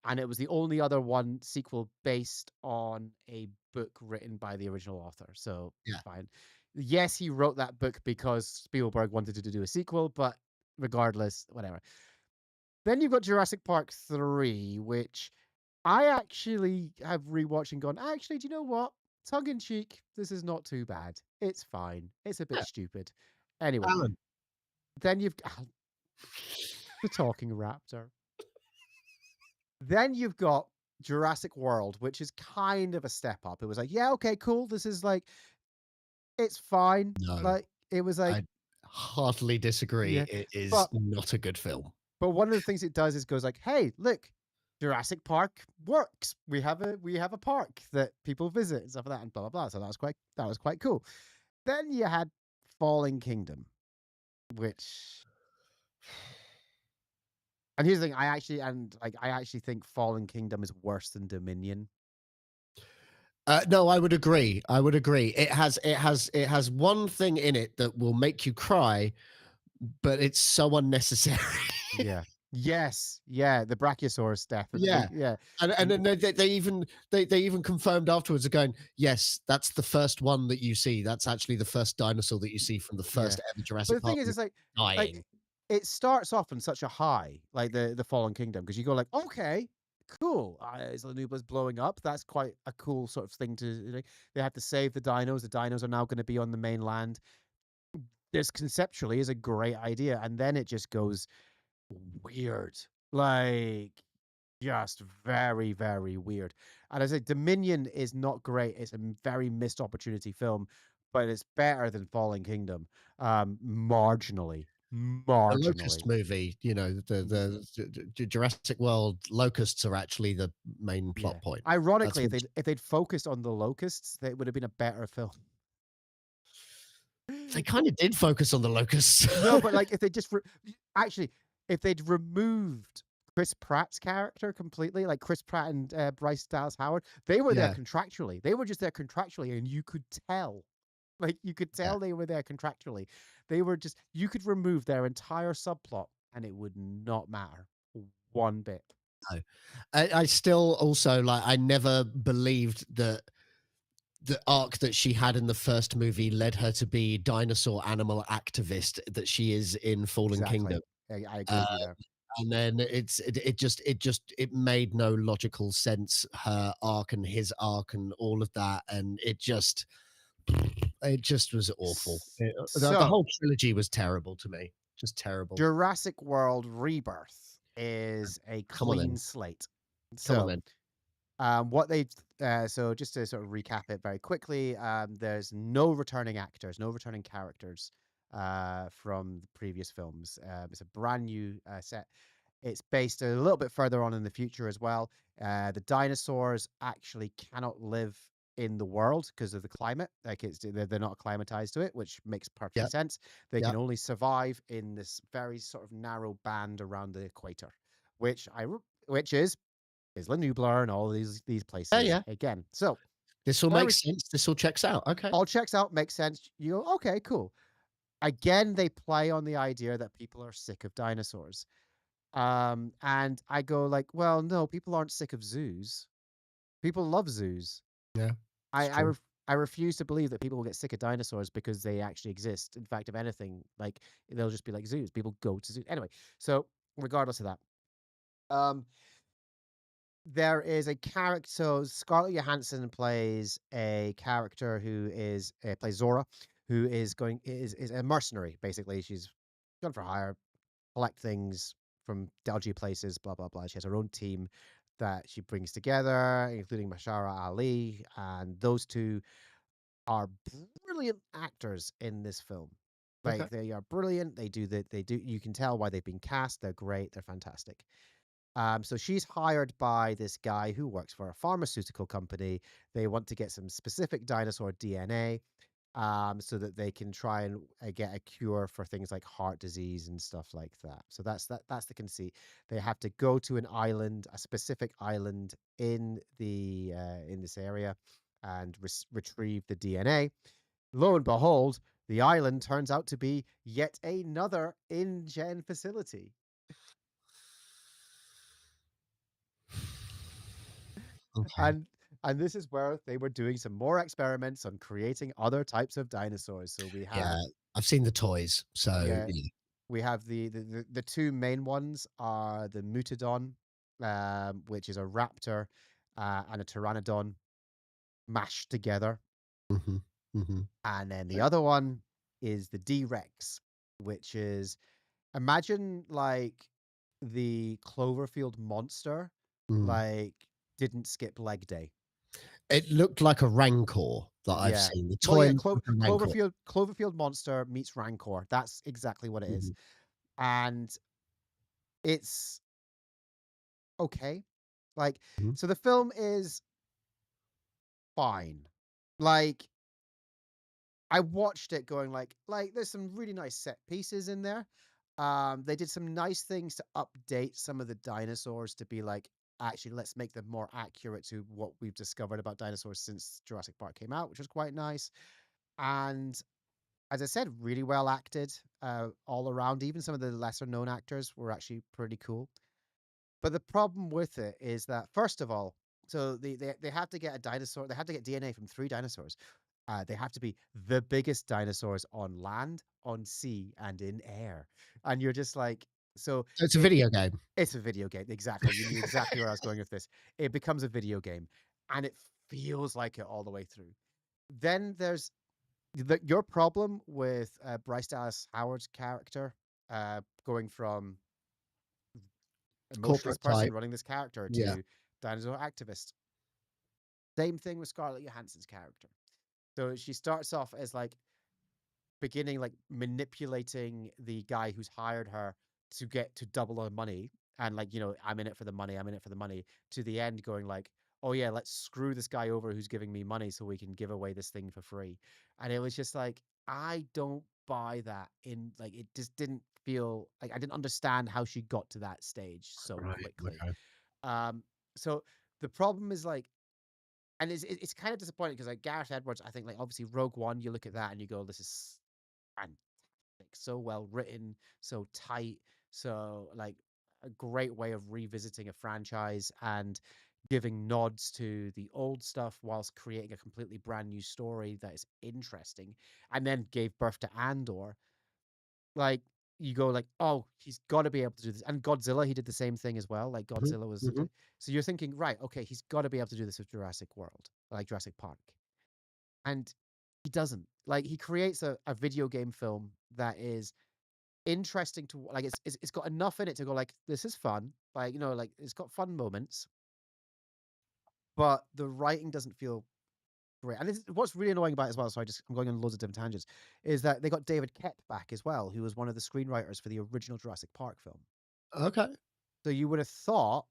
And it was the only other one sequel based on a book written by the original author. So Yeah. fine. Yes, he wrote that book because Spielberg wanted to do a sequel, but regardless, whatever. Then you've got Jurassic Park 3, which I actually have rewatched and gone, actually, do you know what? Tongue in cheek, this is not too bad. It's fine. It's a bit Yeah. stupid. Anyway, Alan. then you've the talking raptor. Then you've got Jurassic World, which is kind of a step up. It was like, yeah, okay, cool. This is like, it's fine. No, Like, it was like, I heartily disagree. yeah. It is But not a good film. one of the things it does is goes like, hey, look, Jurassic Park works. We have a park that people visit and stuff like that, and blah blah blah. So that was quite cool. Then you had Fallen Kingdom, which, and here's the thing, I actually think Fallen Kingdom is worse than Dominion. No, I would agree. I would agree. It has one thing in it that will make you cry, but it's so unnecessary. Yeah. Yes. Yeah. The Brachiosaurus death. Yeah. Yeah. And then they even confirmed afterwards, are going, yes, that's the first one that you see. That's actually the first dinosaur that you see from the Yeah. first ever But Jurassic the thing Park is, movie it's like dying. it starts off on such a high, like the Fallen Kingdom, because you go like, okay, cool. Isla blowing up. That's quite a cool sort of thing to. Like, they have to save the dinos. The dinos are now going to be on the mainland. This conceptually is a great idea, and then it just goes weird, like just very weird. And as I say, Dominion is not great. It's a very missed opportunity film, but it's better than Fallen Kingdom, marginally, The Locust marginally. movie, the Jurassic World locusts are actually the main Yeah. plot point. That's Ironically, what if they'd focused on the locusts, it would have been a better film. they kind of did focus on the locusts. No, but like if they just actually, if they'd removed Chris Pratt's character completely, like Chris Pratt and Bryce Dallas Howard, they were there Yeah, contractually. They were just there contractually, and you could tell. Like you could yeah. tell they were there contractually. They were just you could remove their entire subplot and it would not matter one bit. No. I still also like I never believed that the arc that she had in the first movie led her to be dinosaur animal activist that she is in Fallen Exactly. Kingdom. I agree Uh, with you there. and then it made no logical sense, her arc and his arc and all of that, and it just was awful. The So whole trilogy was terrible to me. Just terrible. Jurassic World Rebirth is a Come on clean then. slate. Come on So then. what they so just to sort of recap it very quickly, there's no returning actors, no returning characters from the previous films. It's a brand new set. It's based a little bit further on in the future as well. The dinosaurs actually cannot live in the world because of the climate. Like they're not acclimatized to it, which makes perfectly Yeah, sense. They yeah. can only survive in this very sort of narrow band around the equator, which is Isla Nublar and all these Yeah, places yeah. again. So This all Very makes sense. This all checks out. Okay. all checks out, makes sense. You go, okay, cool. Again, they play on the idea that people are sick of dinosaurs. And I go like, well, no, people aren't sick of zoos. People love zoos. Yeah, it's I I, true. ref- I refuse to believe that people will get sick of dinosaurs because they actually exist. In fact, if anything, like they'll just be like zoos. People go to zoos anyway. So regardless of that, um, there is a character. So Scarlett Johansson plays a character who is plays Zora, who is a mercenary. Basically, she's gone for hire, collect things from dodgy places. Blah blah blah. She has her own team that she brings together, including Mashara Ali, and those two are brilliant actors in this film. Okay. Like they are brilliant. They do you can tell why they've been cast. They're great. They're fantastic. So she's hired by this guy who works for a pharmaceutical company. They want to get some specific dinosaur DNA, so that they can try and get a cure for things like heart disease and stuff like that. So that's the conceit. They have to go to an island, a specific island in this area, and retrieve the DNA. Lo and behold, the island turns out to be yet another InGen facility. Okay. And and this is where they were doing some more experiments on creating other types of dinosaurs. So we Yeah, have, I've seen the toys, so, yeah, we have the two main ones are the Mutadon, which is a raptor, and a pteranodon mashed together. mhm, mhm, And then the other one is the D-Rex, which is, imagine like the Cloverfield monster, mm. like didn't skip leg day. It looked like a Rancor that I've Yeah. seen. The Well, toy yeah, looked like a Rancor. Cloverfield monster meets Rancor. That's exactly what it is. Mhm, And it's okay. Like, mhm, so the film is fine. Like, I watched it going like there's some really nice set pieces in there. They did some nice things to update some of the dinosaurs to be like, actually, let's make them more accurate to what we've discovered about dinosaurs since Jurassic Park came out, which was quite nice. And as I said, really well acted, all around. Even some of the lesser known actors were actually pretty cool. But the problem with it is that, first of all, so they have to get a dinosaur. They have to get DNA from three dinosaurs. They have to be the biggest dinosaurs on land, on sea, and in air. And you're just like, so so it's a it video game. it's a video game. Exactly. You knew exactly where I was going with this. It becomes a video game, and it feels like it all the way through. Then there's your problem with Bryce Dallas Howard's character, going from emotionless Corporate person type. running this character Yeah. to dinosaur activist. Same thing with Scarlett Johansson's character. So she starts off as like beginning like manipulating the guy who's hired her to get to double her money, and like, I'm in it for the money, I'm in it for the money, to the end going like, oh yeah, let's screw this guy over who's giving me money so we can give away this thing for free. And it was just like, I don't buy that. In like, it just didn't feel like, I didn't understand how she got to that stage so Right, quickly. okay. um so the problem is like, and it's kind of disappointing because like Gareth Edwards, I think, like, obviously Rogue One, you look at that and you go, this is fantastic, so well written, so tight, so like a great way of revisiting a franchise and giving nods to the old stuff whilst creating a completely brand new story that is interesting, and then gave birth to Andor. Like, you go like, oh, he's got to be able to do this. And Godzilla, he did the same thing as well. Like Mhm, Godzilla was, mhm. so you're thinking, right, okay, he's got to be able to do this with Jurassic World, like Jurassic Park. And he doesn't. Like, he creates a video game film that is interesting to like, it's got enough in it to go like, this is fun. Like, like it's got fun moments, but the writing doesn't feel great. And this, what's really annoying about it as well, so I'm going on loads of different tangents, is that they got David Koepp back as well, who was one of the screenwriters for the original Jurassic Park film. Okay. So you would have thought,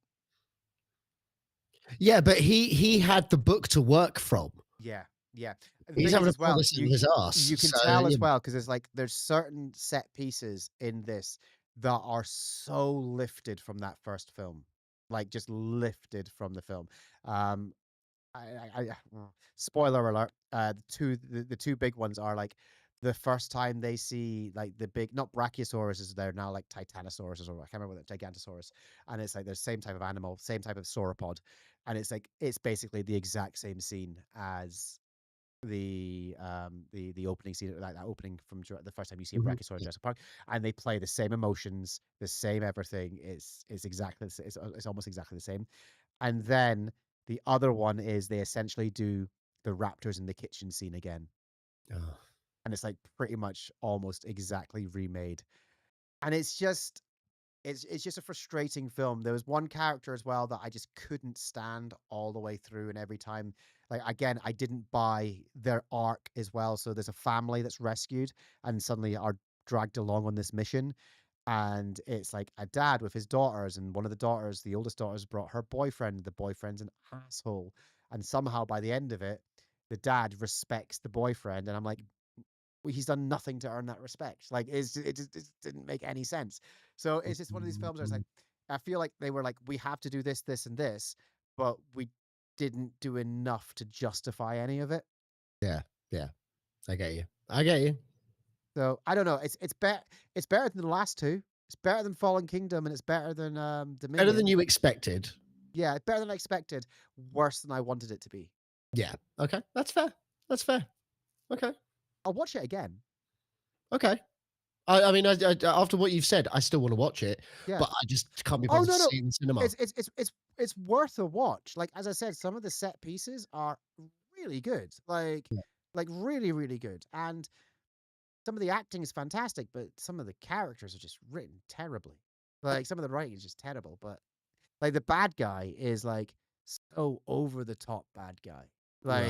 Yeah, but he had the book to work from. yeah, yeah. And the He's thing is having to as pull well, this out of his arse, you can so, tell you as know. well because there's certain set pieces in this that are so lifted from that first film, like just lifted from the film. Um, spoiler alert. The two big ones are like the first time they see like the big, not Brachiosauruses, they're now like Titanosauruses, or I can't remember what the Gigantosaurus, and it's like the same type of animal, same type of sauropod, and it's like it's basically the exact same scene as the opening scene, like that opening from the first time you see a Mhm. Brachiosaurus in Yeah. Jurassic Park, and they play the same emotions, the same everything. It's exactly it's almost exactly the same. And then the other one is they essentially do the raptors in the kitchen scene again, Oh, and it's like pretty much almost exactly remade. And it's just a frustrating film. There was one character as well that I just couldn't stand all the way through, and every time, like again, I didn't buy their arc as well. So there's a family that's rescued and suddenly are dragged along on this mission, and it's like a dad with his daughters, and one of the daughters, the oldest daughter's brought her boyfriend. The boyfriend's an asshole, and somehow by the end of it, the dad respects the boyfriend, and I'm like, he's done nothing to earn that respect. Like it just didn't make any sense. So it's just one of these films where it's like, mm, I feel like they were like, we have to do this, this, and this, but we didn't do enough to justify any of it. yeah, yeah. I get you. I get you. So I don't know. It's better than the last two. It's better than Fallen Kingdom, and it's better than Better than Dominion. you expected. Yeah, it's better than I expected. Worse than I wanted it to be. Yeah. Okay. That's fair. That's fair. Okay. I'll watch it again. Okay. I mean, after what you've said, I still want to watch it, Yeah. but I just can't be Oh bothered no, to no. see it in cinema. It's worth a watch. Like as I said, some of the set pieces are really good. Yeah. Like really, really good. And some of the acting is fantastic, but some of the characters are just written terribly. Like some of the writing is just terrible. But like the bad guy is like so over the top bad guy. Right.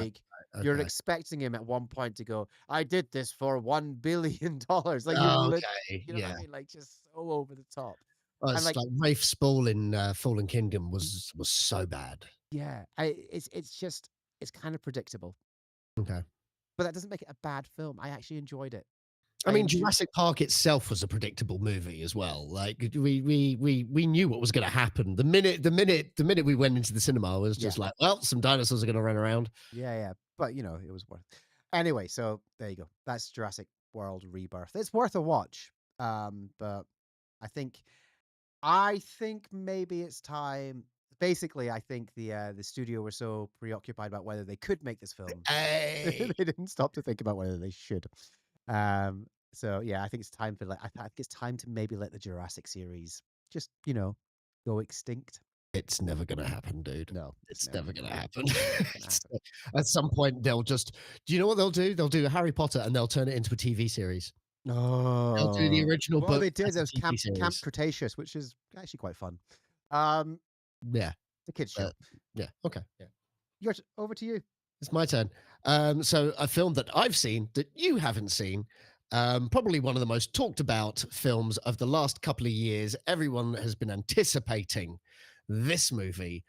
Like you're Okay. expecting him at one point to go, "I did this for $1 billion." Like Okay. you know what Yeah. I mean? Like just so over the top. Well, And it's like like Rafe Spall in Fallen Kingdom was so bad. yeah, it's just it's kind of predictable, Okay. but that doesn't make it a bad film. I actually enjoyed it. I I mean, enjoy. Jurassic Park itself was a predictable movie as well. Like we knew what was going to happen. The minute we went into the cinema, I was Yeah, just like, well, some dinosaurs are going to run around. yeah. But you know, it was worth. Anyway, so there you go. That's Jurassic World Rebirth. It's worth a watch. But I think I think maybe it's time. Basically, I think the studio were so preoccupied about whether they could make this film, Hey, they didn't stop to think about whether they should. Um, so yeah, I think it's time for like I think it's time to maybe let the Jurassic series just go extinct. it's never going to happen, dude. No, it's It's never never gonna going to happen. happen. Never gonna happen. At some point, they'll just. Do you know what they'll do? They'll do Harry Potter and they'll turn it into a TV series. They'll do the Oh, original well, book they did. as a There was TV Camp series. Cretaceous, which is actually quite fun. Um, Yeah, the kids show. but yeah, okay, yeah. Over to you. It's my turn. So a film that I've seen that you haven't seen, probably one of the most talked about films of the last couple of years. Everyone has been anticipating this movie.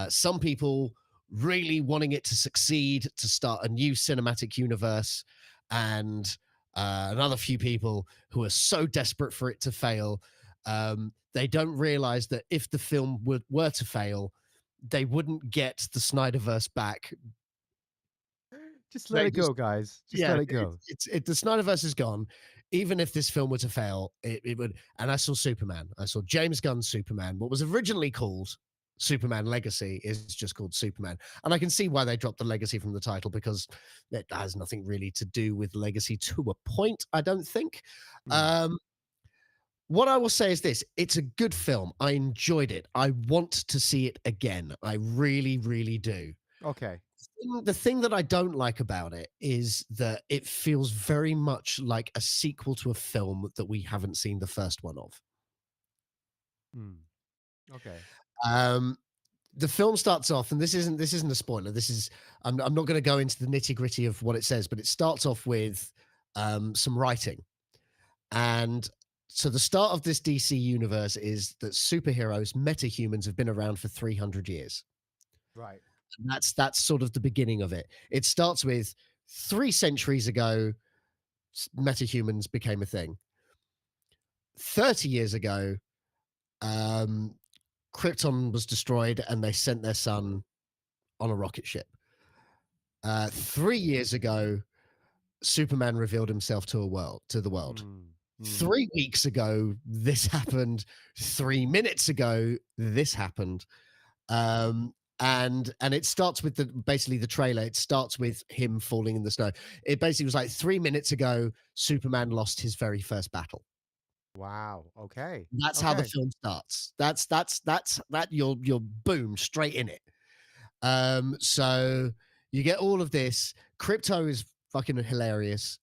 Some people really wanting it to succeed, to start a new cinematic universe, and another few people who are so desperate for it to fail. They don't realize that if the film were to fail, they wouldn't get the Snyderverse back. Just let They it just go, guys. Just yeah, let it go. the Snyderverse is gone. Even if this film were to fail, it would. And I saw Superman. I saw James Gunn's Superman. What was originally called Superman Legacy is just called Superman. And I can see why they dropped the legacy from the title because it has nothing really to do with legacy to a point, I don't think. Hmm. Um, what I will say is this: it's a good film. I enjoyed it. I want to see it again. I really, really do. Okay. The thing that I don't like about it is that it feels very much like a sequel to a film that we haven't seen the first one of. Hmm. Okay. Um, the film starts off, and this isn't a spoiler. This is I'm not going to go into the nitty gritty of what it says, but it starts off with some writing, and so the start of this DC universe is that superheroes, metahumans, have been around for 300 years. Right. And that's sort of the beginning of it. It starts with 3 centuries ago, metahumans became a thing. 30 years ago, um, Krypton was destroyed, and they sent their son on a rocket ship. 3 years ago, Superman revealed himself to the world. Mm, mm. 3 weeks ago, this happened. 3 minutes ago, this happened. And it starts with basically the trailer. It starts with him falling in the snow. It basically was like 3 minutes ago, Superman lost his very first battle. Wow. Okay. That's how the Okay. film starts. That's that you're boom straight in it. So you get all of this. Crypto is fucking hilarious.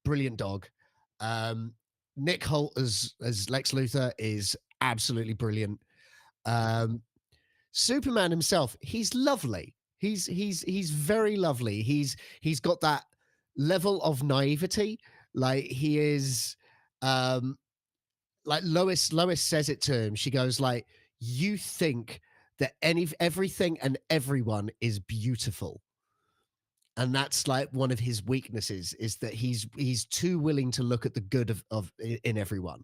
Brilliant dog. Nick Holt as Lex Luthor is absolutely brilliant. Superman himself, he's lovely. He's very lovely. He's got that level of naivety. Like he is like Lois says it to him. She goes like, you think that everything and everyone is beautiful. And that's like one of his weaknesses, is that he's too willing to look at the good of in everyone.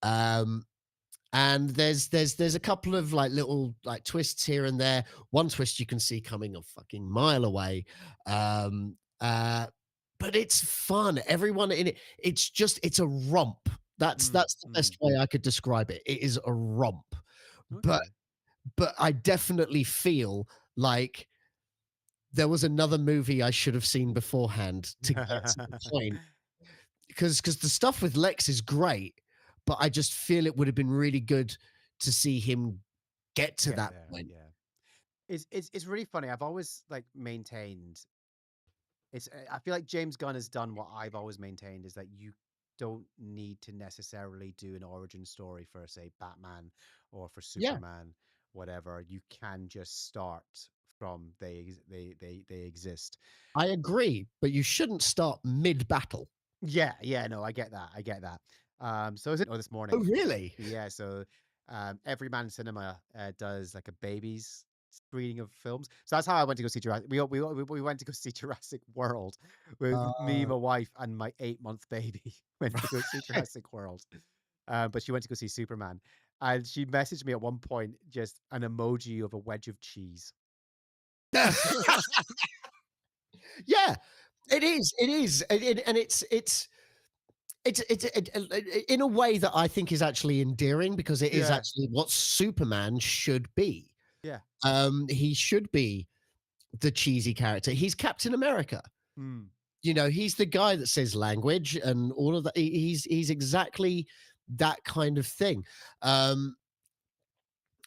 And there's a couple of like little like twists here and there. One twist you can see coming a fucking mile away. But it's fun. Everyone in it, it's a romp. That's the best way I could describe it. It is a romp. Okay. But I definitely feel like there was another movie I should have seen beforehand to get to the point. Because the stuff with Lex is great, but I just feel it would have been really good to see him get to that there, point. yeah. It's really funny. I've always like maintained I feel like James Gunn has done what I've always maintained, is that you don't need to necessarily do an origin story for, say, Batman or for Yeah, Superman, whatever. You can just start from they exist. I agree, but you shouldn't start mid-battle. Yeah, no, I get that. So is it this Oh, morning? really? Yeah, so Everyman Cinema does like a babies screening of films. So that's how I went to go see Jurassic. We went to go see Jurassic World with me, Uh, my wife, and my 8-month baby. Went to go see Jurassic World. But she went to go see Superman, and she messaged me at one point just an emoji of a wedge of cheese. yeah, it is. It is, and in a way that I think is actually endearing, because it is Yeah, actually what Superman should be. yeah. He should be the cheesy character. He's Captain America. Hmm. You know, he's the guy that says language and all of that. He's exactly that kind of thing.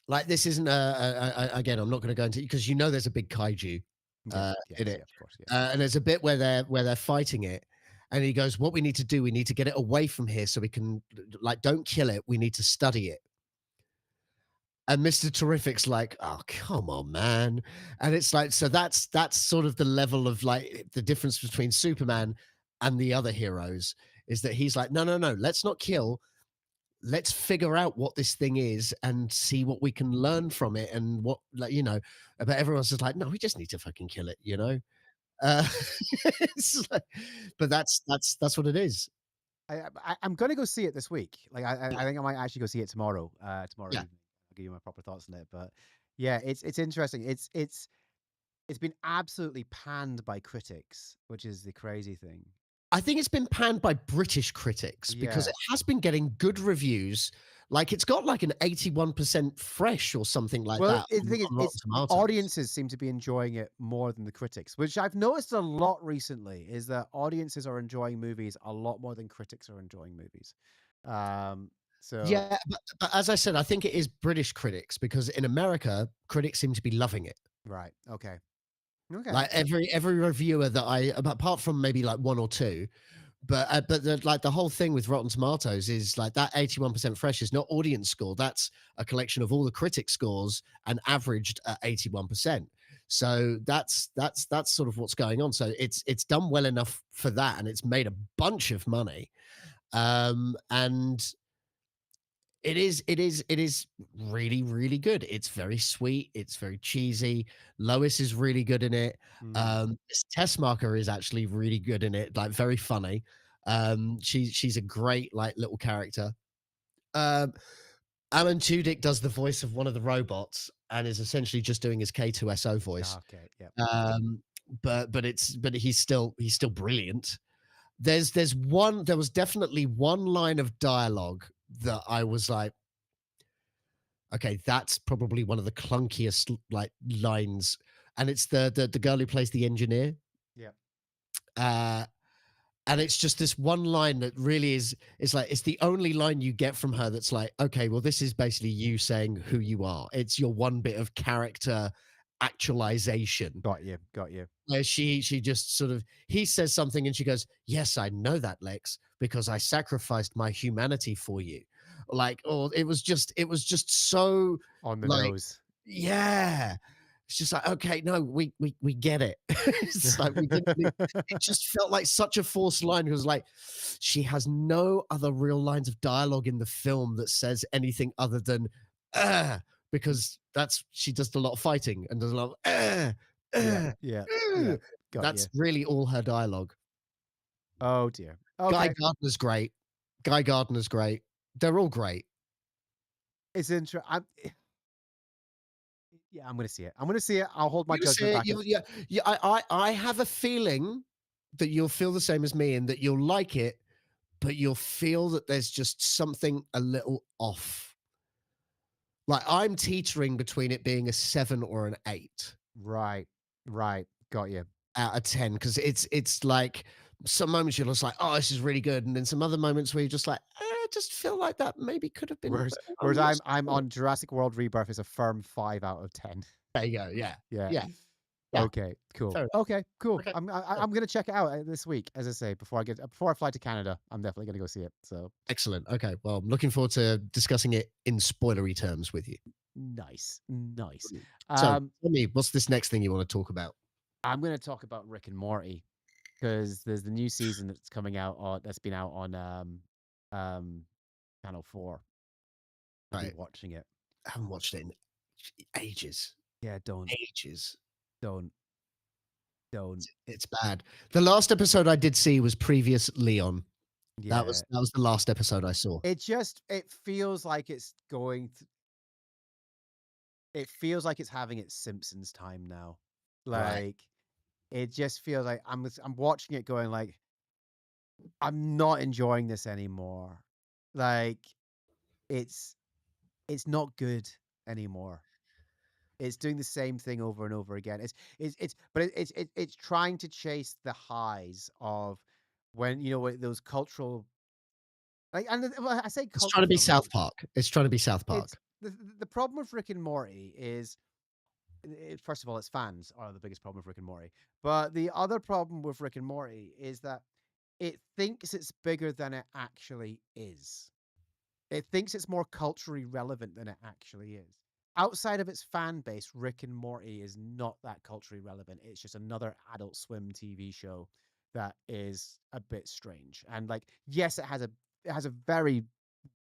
Like this isn't again. I'm not going to go into, because you know there's a big kaiju Yes, in yeah, it, of course, yeah. and there's a bit where they're fighting it, and he goes, "What we need to do, we need to get it away from here so we can, like, don't kill it. We need to study it." And Mr. Terrific's like, "Oh, come on, man." And it's like, so that's sort of the level of like the difference between Superman and the other heroes, is that he's like, no, let's not kill. Let's figure out what this thing is and see what we can learn from it, and what, like, but everyone's just like, no, we just need to fucking kill it, you know? Uh, it's like, but that's what it is. I'm gonna go see it this week. Like I think I might actually go see it tomorrow. Tomorrow Yeah. evening. I'll give you my proper thoughts on it. But yeah, it's interesting. It's been absolutely panned by critics, which is the crazy thing. I think it's been panned by British critics because Yeah. it has been getting good reviews. Like it's got like an 81% fresh or something like Well, that the on, thing is, on Rotten it's the Tomatoes. audiences seem to be enjoying it more than the critics, which I've noticed a lot recently. Is that audiences are enjoying movies a lot more than critics are enjoying movies. Um, so Yeah, but as I said, I think it is British critics, because in America, critics seem to be loving it. right, okay, okay. Like every reviewer that apart from maybe like one or two, but the whole thing with Rotten Tomatoes is like that 81% fresh is not audience score. That's a collection of all the critic scores and averaged at 81%. So that's sort of what's going on. So it's done well enough for that, and it's made a bunch of money. And it is really, really good. It's very sweet. It's very cheesy. Lois is really good in it. Mm. This test marker is actually really good in it, like very funny. She's a great like little character. Um, Alan Tudyk does the voice of one of the robots. and is essentially just doing his K2SO voice. Okay. Yep. Um, but he's still brilliant. There was definitely one line of dialogue that I was like, okay, that's probably one of the clunkiest like lines, and it's the girl who plays the engineer. Yep. Uh, and it's just this one line that really is like it's the only line you get from her that's like, okay, well, this is basically you saying who you are. It's your one bit of character actualization. Got you. Got you. Where she just sort of he says something and she goes, "Yes, I know that, Lex, because I sacrificed my humanity for you." Like, oh, it was just so On the like, nose. yeah. It's just like, okay, no, we get it. It's like we didn't need it just felt like such a forced line. It was like she has no other real lines of dialogue in the film that says anything other than because that's she does a lot of fighting and does a lot of Yeah. uh, Yeah. Yeah. uh. Got you. That's really all her dialogue. Oh dear. Guy Okay. Gardner's great. Guy Gardner's great. They're all great. It's interesting. Yeah, I'm gonna see it. I'm gonna see it. I'll hold my You're gonna judgment say it, back. yeah, I have a feeling that you'll feel the same as me and that you'll like it, but you'll feel that there's just something a little off. Like I'm teetering between it being a 7 or an 8 Right. Right. Got you. out of 10 because it's like some moments you're just like, oh, this is really good, and then some other moments where you're just like, I just feel like that maybe could have been Whereas better on whereas your I'm score. on Jurassic World Rebirth is a firm 5 out of 10. There you go. Yeah, Yeah. yeah, yeah. Okay. Cool. Fair enough. Okay. Cool. Okay. I'm gonna check it out this week. As I say, before I fly to Canada, I'm definitely gonna go see it. So Excellent. Okay. Well, I'm looking forward to discussing it in spoilery terms with you. nice. Nice. Brilliant. So, Um, tell me, what's this next thing you want to talk about? I'm gonna talk about Rick and Morty because there's the new season that's coming out on that's been out on um Channel 4. I've been Right. watching it. I haven't watched it in ages. Yeah, Ages. don't, don't. It's bad. The last episode I did see was previous Leon. That Yeah, was that was the last episode I saw. it feels like it's it feels like it's having its Simpsons time now. Right. Like it just feels like I'm watching it going like I'm not enjoying this anymore. Like it's it's not good anymore. It's doing the same thing over and over again. It's trying to chase the highs of when those cultural well, I say It's trying to be cultural South moments. Park. It's trying to be South It's Park. the problem with Rick and Morty is first of all, its fans are the biggest problem with Rick and Morty. But the other problem with Rick and Morty is that it thinks it's bigger than it actually is. It thinks it's more culturally relevant than it actually is. Outside of its fan base, Rick and Morty is not that culturally relevant. It's just another Adult Swim TV show that is a bit strange. And like, yes, it has a very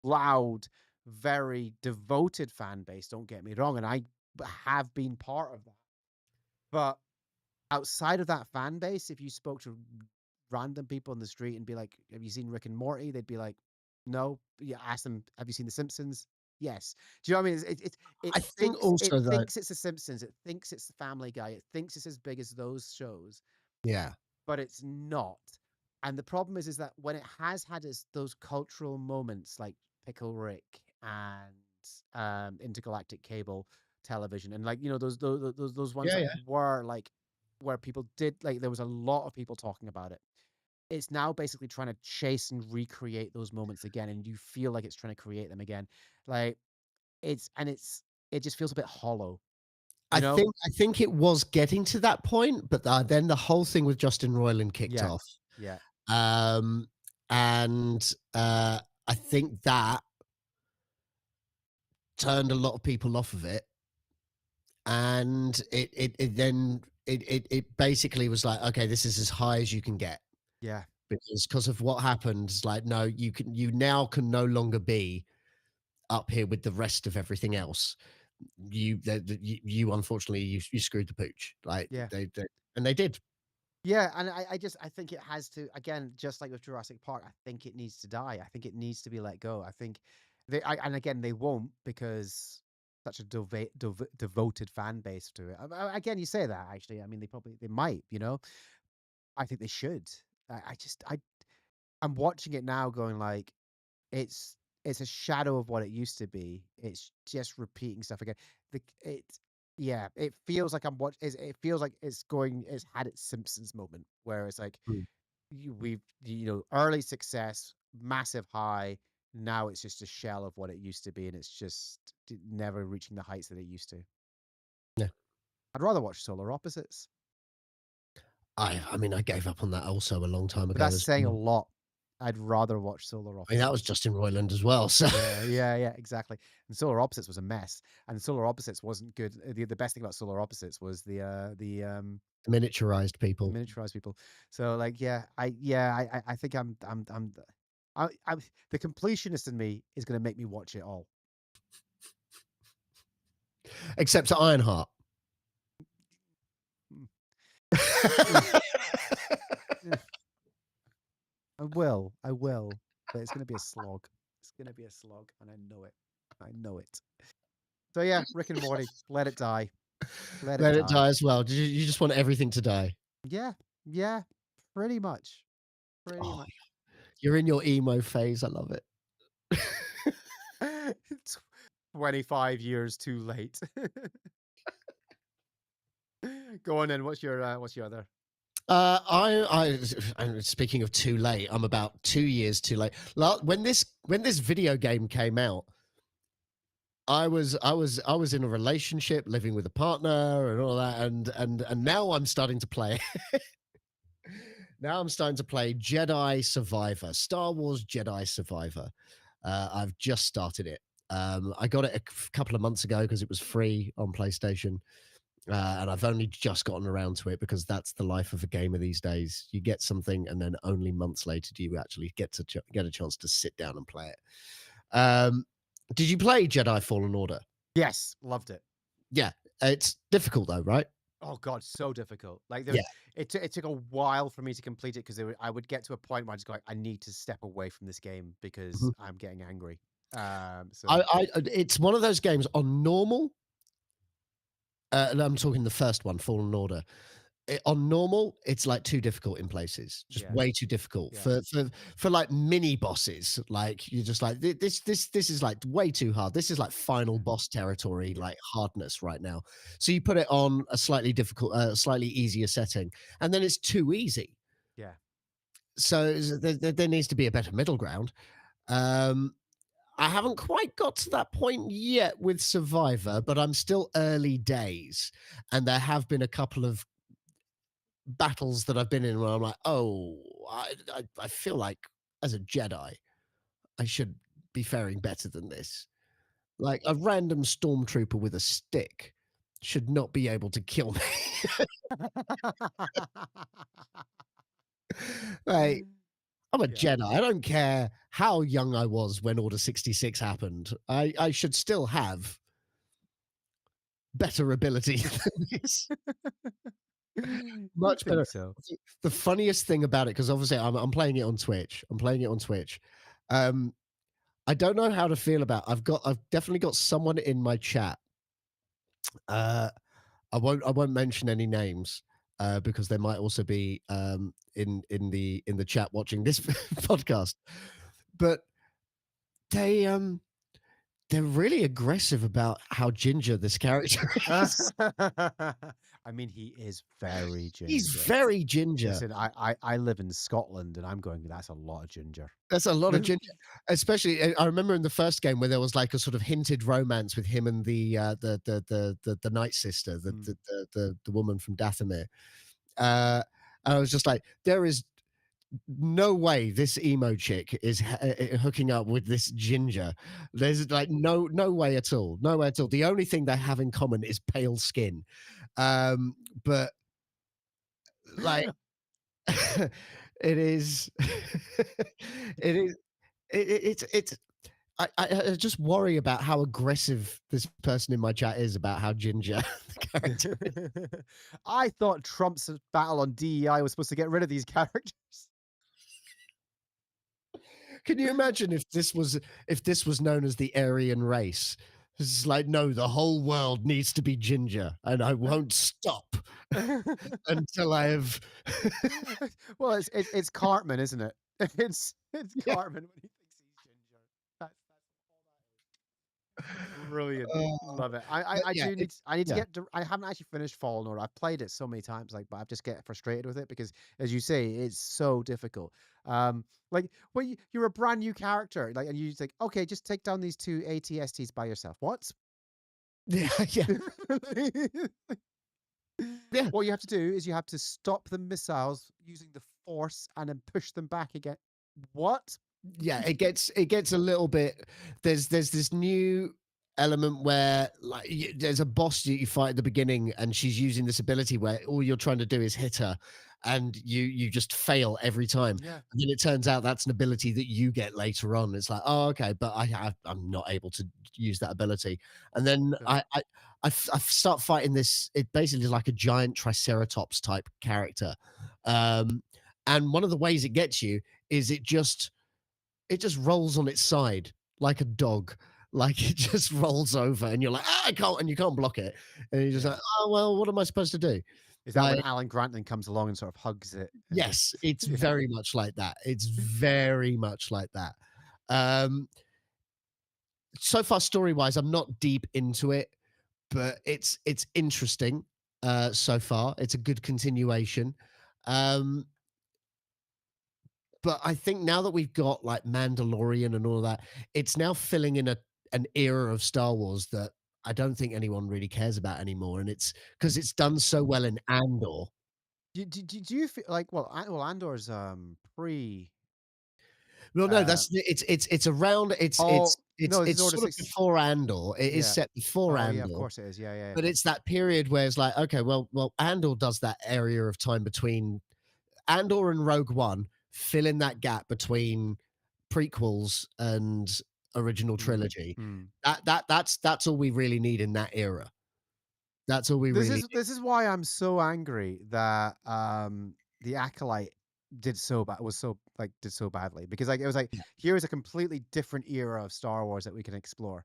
loud, very devoted fan base. Don't get me wrong, and I have been part of that. But outside of that fan base, if you spoke to random people in the street and be like, "Have you seen Rick and Morty?" They'd be like, "No." Yeah, ask them, "Have you seen The Simpsons?" Yes. Do you know what I mean? I think also it that thinks it's The Simpsons. It thinks it's The Family Guy. It thinks it's as big as those shows, yeah. but it's not. And the problem is that when it has had those cultural moments like Pickle Rick and Intergalactic Cable Television, and like those ones Yeah, that yeah. were like where people did like there was a lot of people talking about it. It's now basically trying to chase and recreate those moments again, and you feel like it's trying to create them again. Like it just feels a bit hollow, you know? I think it was getting to that point, but, then the whole thing with Justin Roiland kicked Yeah, off. yeah, Um, and, I think that turned a lot of people off of it, and it then it basically was like, "Okay, this is as high as you can get," yeah, because of what happened, it's like, "No, you now can no longer be up here with the rest of everything else. You unfortunately, you screwed the pooch." Like, yeah. they and they did. Yeah, and I think it has to again, just like with Jurassic Park, I think it needs to die. I think it needs to be let go. I think and again they won't because such a devoted fan base to it. Again, you say that actually. I mean, they might, you know. I think they should. I'm watching it now, going like, it's it's a shadow of what it used to be. It's just repeating stuff again. It Yeah, it feels like it feels like it's had its Simpsons moment where it's like Mm. we've early success, massive high. Now it's just a shell of what it used to be, and it's just never reaching the heights that it used to. Yeah. I'd rather watch Solar Opposites, I mean, I gave up on that also a long time but ago that's as saying a well. lot. I'd rather watch Solar I mean, that was Opposites. Justin Roiland as well. So Yeah, exactly. And Solar Opposites was a mess, and Solar Opposites wasn't good. The best thing about Solar Opposites was miniaturized the people. miniaturized people. So like, I think I the completionist in me is going to make me watch it all. Except to Ironheart. Mm. I will, but it's going to be a slog. It's going to be a slog, and I know it. I know it. So yeah, Rick and Morty, let it die. Let it Let it die. die as well. You just want everything to die. Yeah, pretty much. Pretty Oh, much. you're in your emo phase. I love it. 25 years too late. Go on then. What's your other? And speaking of too late, I'm about 2 years too late. When this video game came out, I was in a relationship, living with a partner, and all that, and now I'm starting to play. Now I'm starting to play Jedi Survivor, Star Wars Jedi Survivor. I've just started it. I got it a couple of months ago because it was free on PlayStation. And I've only just gotten around to it because that's the life of a gamer these days. You get something, and then only months later do you actually get a chance to sit down and play it. Did you play Jedi Fallen Order? Yes, loved it. Yeah, it's difficult though, right? Oh God, so difficult. Like Yeah. it took a while for me to complete it because I would get to a point where I just go, like, I need to step away from this game because Mhm. I'm getting angry. So It's one of those games on normal. And I'm talking the first one, Fallen Order. On normal, it's like too difficult in places, just yeah, way too difficult yeah, for like mini bosses. Like you're just like this is like way too hard. This is like final yeah, boss territory, yeah, like hardness right now. So you put it on a slightly difficult, slightly easier setting, and then it's too easy. yeah. So there needs to be a better middle ground. Um, I haven't quite got to that point yet with Survivor, but I'm still early days, and there have been a couple of battles that I've been in where I'm like, oh, I feel like as a Jedi, I should be faring better than this. Like a random stormtrooper with a stick should not be able to kill me. Like, I'm a Yeah. Jedi. I don't care how young I was when Order 66 happened. I should still have better ability than this. You Much better. think so? The funniest thing about it, because obviously I'm playing it on Twitch. I'm playing it on Twitch. Um, I don't know how to feel about. I've definitely got someone in my chat. Uh, I won't mention any names because they might also be in the chat watching this podcast. But they they're really aggressive about how ginger this character is. I mean, he is very He's ginger. very ginger. Listen, I live in Scotland, and I'm going, that's a lot of ginger. That's a lot of ginger, especially. I remember in the first game where there was like a sort of hinted romance with him and the Night Sister, the woman from Dathomir. And I was just like, there is no way this emo chick is hooking up with this ginger. There's like no way at all, no way at all. The only thing they have in common is pale skin, but like it is, it is, it's. I just worry about how aggressive this person in my chat is about how ginger the character is. I thought Trump's battle on DEI was supposed to get rid of these characters. Can you imagine if this was known as the Aryan race? It's like, no, the whole world needs to be ginger, and I won't stop until I have. Well, it's Cartman, isn't it? It's Yeah. Cartman when he thinks he's ginger. That's brilliant. Uh, Love it. but I yeah, do it, need I need to yeah, get I haven't actually finished Fallen Order. I've played it so many times, like, but I just get frustrated with it because, as you say, it's so difficult. Like when you're a brand new character, like, and you just like, okay, just take down these two ATSTs by yourself. What? yeah, yeah, yeah. What you have to do is you have to stop the missiles using the force and then push them back again. What? Yeah, it gets a little bit. There's this new element where like there's a boss that you fight at the beginning, and she's using this ability where all you're trying to do is hit her, and you just fail every time. Yeah. And then it turns out that's an ability that you get later on. It's like, oh, okay, but I'm not able to use that ability. And then Yeah. I start fighting this. It basically is like a giant triceratops type character, um, and one of the ways it gets you is it just rolls on its side like a dog. Like it just rolls over and you're like, "Ah, I can't," and you can't block it. And you're just Yeah. like, "Oh, well, what am I supposed to do?" Is that when Like, Alan Grantlin comes along and sort of hugs it and yes, just it's yeah. very much like that. It's very much like that. Um, so far story-wise, I'm not deep into it, but it's interesting, so far. It's a good continuation. Um, but I think now that we've got like Mandalorian and all of that, it's now filling in an era of Star Wars that I don't think anyone really cares about anymore. And it's because it's done so well in Andor. Do you feel like well Andor's pre Well, no, uh it's around oh no, this is it's Order sort of 6. before Andor. It is Yeah. set before Oh yeah, of Andor, course it is. Yeah, yeah, yeah. but it's that period where it's like, okay, well, Andor does that area of time between Andor and Rogue One, fill in that gap between prequels and original Mm, trilogy. mm. That's all we really need in that era. That's all we really need. This is why I'm so angry that the Acolyte did so badly because like it was like Yeah. here's a completely different era of Star Wars that we can explore,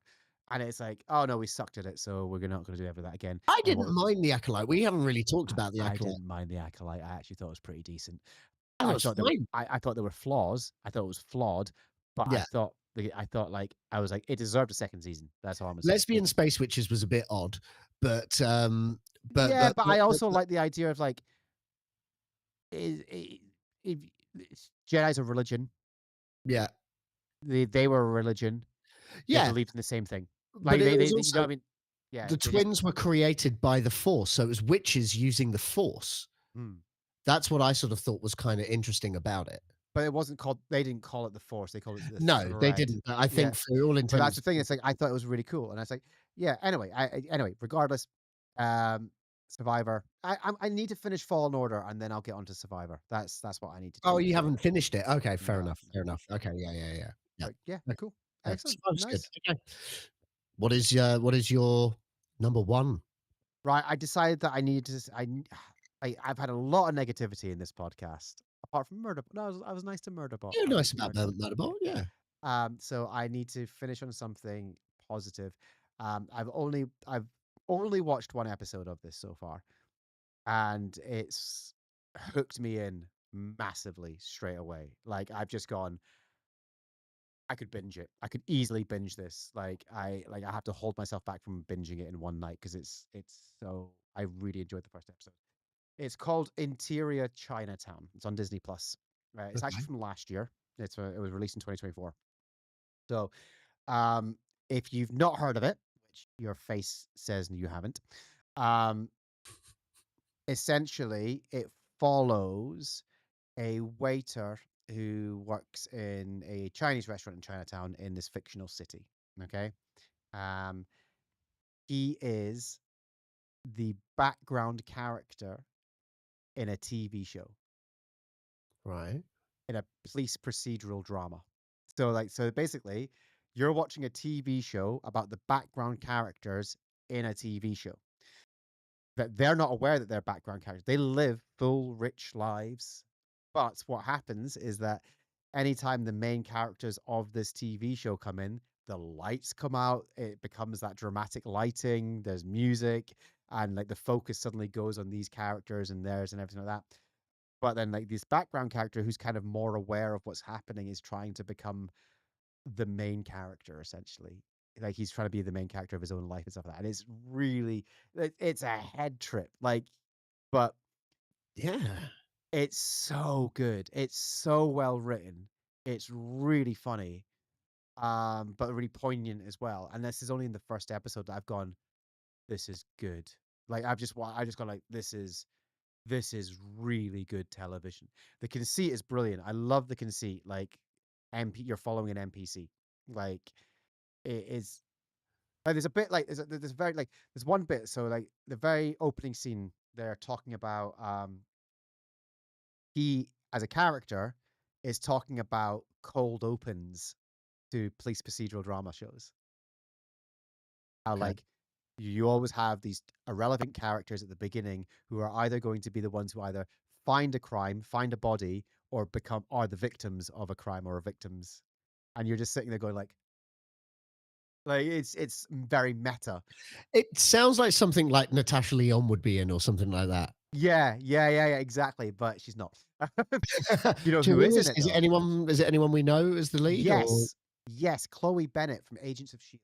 and it's like, oh no, we sucked at it, so we're not going to do ever that again. I And didn't mind the Acolyte. We haven't really talked about the I Acolyte. didn't mind the Acolyte. I actually thought it was pretty decent. I thought it was fine. I thought there were flaws. I thought it was flawed, but Yeah. I thought like I was like it deserved a second season. That's all I'm gonna say. Lesbian space witches was a bit odd, but but Yeah, but but but, I but, also but like the idea of like is if Jedi's a religion. yeah. They were a religion. They Yeah. believed in the same thing. But it was You know what also I mean? Yeah, the they just twins were created by the Force, so it was witches using the Force. mm. That's what I sort of thought was kind of interesting about it. But it wasn't called. They didn't call it the Force. They called it the No, they thread. didn't. But I Yeah, think for all but that's intents, the thing. It's like I thought it was really cool, and I was like, yeah. Anyway, anyway, regardless, um, Survivor. I need to finish Fallen Order, and then I'll get onto Survivor. That's what I need to do. oh, you haven't finished it. Okay, fair No, enough. I Fair haven't enough. finished it. Okay, yeah, yeah, yeah, yeah. But yeah, Okay, cool, that's excellent, good. nice. Okay. What is your number one? Right, I decided that I needed to. I've had a lot of negativity in this podcast, apart from Murderbot. No, I was nice to Murderbot. You're I was nice nice to about Murderbot. Murderbot, yeah. So I need to finish on something positive. I've only watched one episode of this so far, and it's hooked me in massively straight away. Like I've just gone. I could binge it. I could easily binge this. I have to hold myself back from binging it in one night because it's so I really enjoyed the first episode. It's called Interior Chinatown. It's on Disney Plus. It's actually Okay. from last year. It was released in 2024. So, um, if you've not heard of it, which your face says you haven't, um, essentially it follows a waiter who works in a Chinese restaurant in Chinatown in this fictional city. Okay. Um, he is the background character in a TV show, Right. in a police procedural drama. So basically, you're watching a TV show about the background characters in a TV show. That they're not aware that they're background characters. They live full, rich lives. But what happens is that anytime the main characters of this TV show come in, the lights come out, it becomes that dramatic lighting, there's music, and like the focus suddenly goes on these characters and theirs and everything like that. But then like this background character who's kind of more aware of what's happening is trying to become the main character essentially. Like he's trying to be the main character of his own life and stuff like that. And it's really it's a head trip. Like, but Yeah. it's so good. It's so well written. It's really funny. But really poignant as well. And this is only in the first episode that I've gone, this is good. Like I just got like, this is really good television. The conceit is brilliant. I love the conceit. Like you're following an NPC. Like it is like there's a bit like there's very like there's one bit, so like the very opening scene they're talking about he as a character is talking about cold opens to police procedural drama shows. How Okay. like you always have these irrelevant characters at the beginning who are either going to be the ones who either find a crime, find a body, or are the victims of a crime or are victims. And you're just sitting there going like it's very meta. It sounds like something like Natasha Lyonne would be in or something like that. Yeah, exactly. But she's not. You know Do you who mean is in it is it though? anyone we know as the lead or? Yes, Chloe Bennett from Agents of Shield.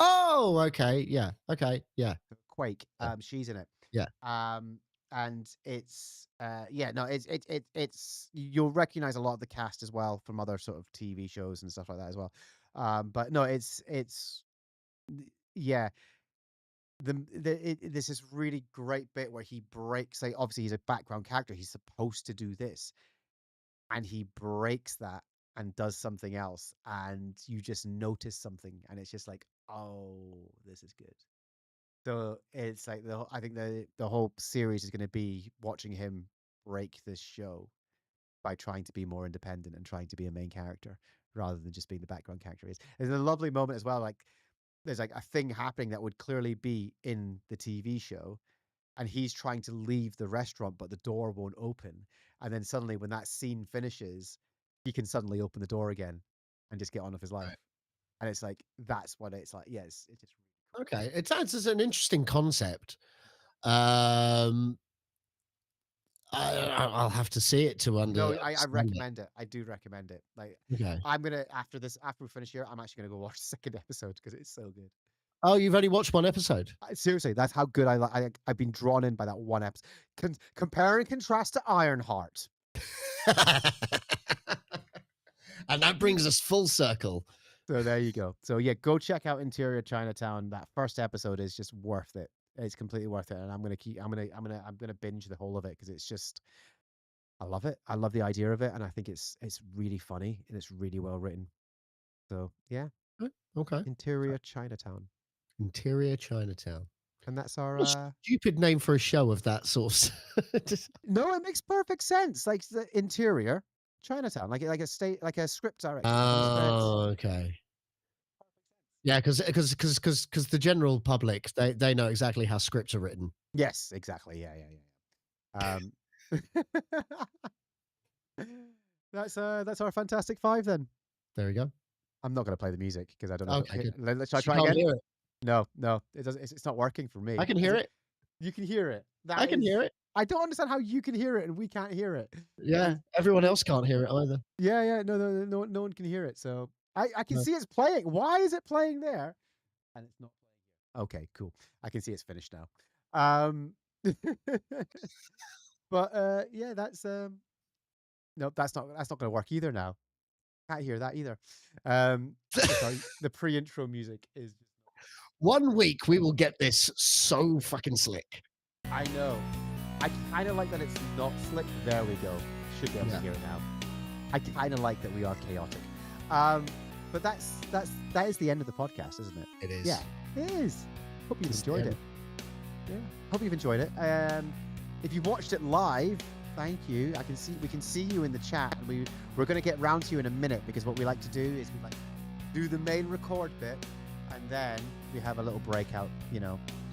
Oh, okay. Yeah. Okay. Yeah. Quake. Yeah. She's in it. Yeah. And it's yeah, no, it's you'll recognize a lot of the cast as well from other sort of TV shows and stuff like that as well. But no, it's yeah, this is really great bit where he breaks. Like obviously he's a background character, he's supposed to do this, and he breaks that and does something else, and you just notice something, and it's just like, oh, this is good. So it's like I think the whole series is going to be watching him break this show by trying to be more independent and trying to be a main character rather than just being the background character is. There's a lovely moment as well. Like there's like a thing happening that would clearly be in the TV show, and he's trying to leave the restaurant, but the door won't open. And then suddenly, when that scene finishes, he can suddenly open the door again and just get on with his life. Right. And it's like that's what it's like. Yes, it's just Okay. It sounds as an interesting concept. Um, I'll have to see it to no. I understand it. recommend it. I do recommend it. Like Okay. I'm gonna after we finish here, I'm actually gonna go watch the second episode because it's so good. Oh, you've only watched one episode? Seriously, that's how good I like. I've been drawn in by that one episode. Compare and contrast to Ironheart. And that brings us full circle. So there you go. So yeah, go check out Interior Chinatown. That first episode is just worth it. It's completely worth it, and I'm gonna binge the whole of it because it's just I love it. I love the idea of it, and I think it's really funny and it's really well written. So yeah, Okay. Interior Chinatown, Interior Chinatown. and that's our. What a stupid name for a show of that sort of. No, it makes perfect sense. Like the Interior Chinatown, like a script director. Oh, okay. Yeah, because the general public they know exactly how scripts are written. Yes, exactly. Yeah. That's our Fantastic Five then. There we go. I'm not going to play the music because I don't know. Okay, good. Shall I try You can't again? hear it. No, it doesn't. It's not working for me. I can hear it. You can hear it. I can hear it. I don't understand how you can hear it and we can't hear it. Yeah, everyone else can't hear it either. Yeah. No one can hear it. So I can No. see it's playing. Why is it playing there? And it's not playing here. Okay, cool. I can see it's finished now. But yeah, that's no, that's not going to work either now. Can't hear that either. Sorry, the pre-intro music is just 1 week we will get this so fucking slick. I know. I kind of like that it's not slick. There we go. Should be able to hear it now. I kind of like that we are chaotic. But that is the end of the podcast, isn't it? It is. Yeah, it is. Hope you've enjoyed it. Yeah, hope you've enjoyed it. If you watched it live, thank you. We can see you in the chat, and we're going to get round to you in a minute because what we like to do is we like do the main record bit, and then we have a little breakout,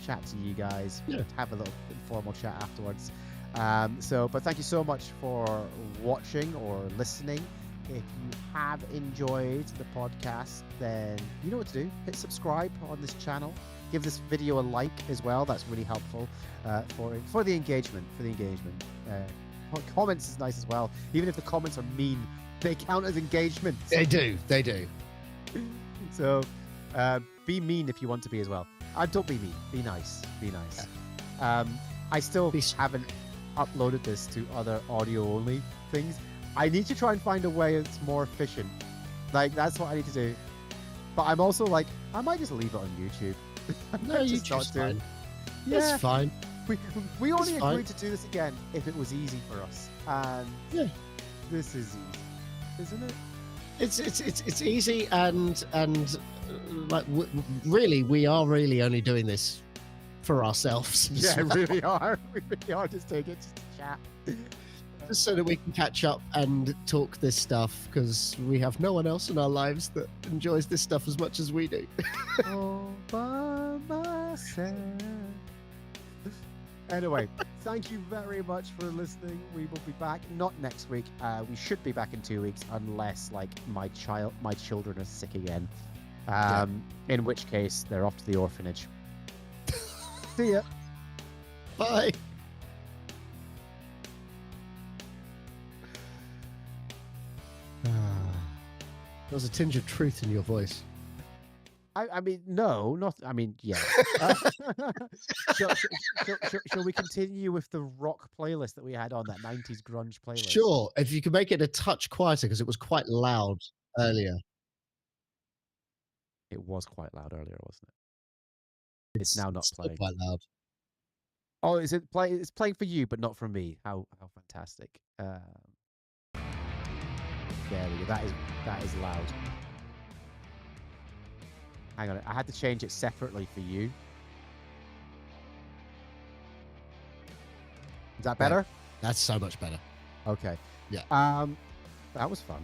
chat to you guys, have a little informal chat afterwards. But thank you so much for watching or listening. If you have enjoyed the podcast, then you know what to do. Hit subscribe on this channel. Give this video a like as well. That's really helpful for the engagement. Comments is nice as well. Even if the comments are mean, they count as engagement. They do. So be mean if you want to be as well. Don't be mean. Be nice. I still haven't uploaded this to other audio only things. I need to try and find a way that's more efficient. Like, that's what I need to do. But I'm also like, I might just leave it on YouTube. No, YouTube's fine. Yeah. It's fine. We only agreed to do this again if it was easy for us. And yeah, this is easy, isn't it? It's easy and like really, we are really only doing this for ourselves. Yeah, really are. We really are just taking it just to chat. Just so that we can catch up and talk this stuff, because we have no one else in our lives that enjoys this stuff as much as we do. All by myself. Anyway, thank you very much for listening. We will be back, not next week. We should be back in 2 weeks, unless like my children are sick again. In which case they're off to the orphanage. See ya. Bye. There's a tinge of truth in your voice. I mean, no, not. I mean, yeah. Shall we continue with the rock playlist that we had on that 90s grunge playlist? Sure, if you could make it a touch quieter, because it was quite loud earlier. It was quite loud earlier, wasn't it? It's now not playing. Quite loud. Oh, is it play? It's playing for you, but not for me. How fantastic! There we go. That is loud. Hang on, I had to change it separately for you. Is that better? Yeah, that's so much better. Okay. Yeah. That was fun.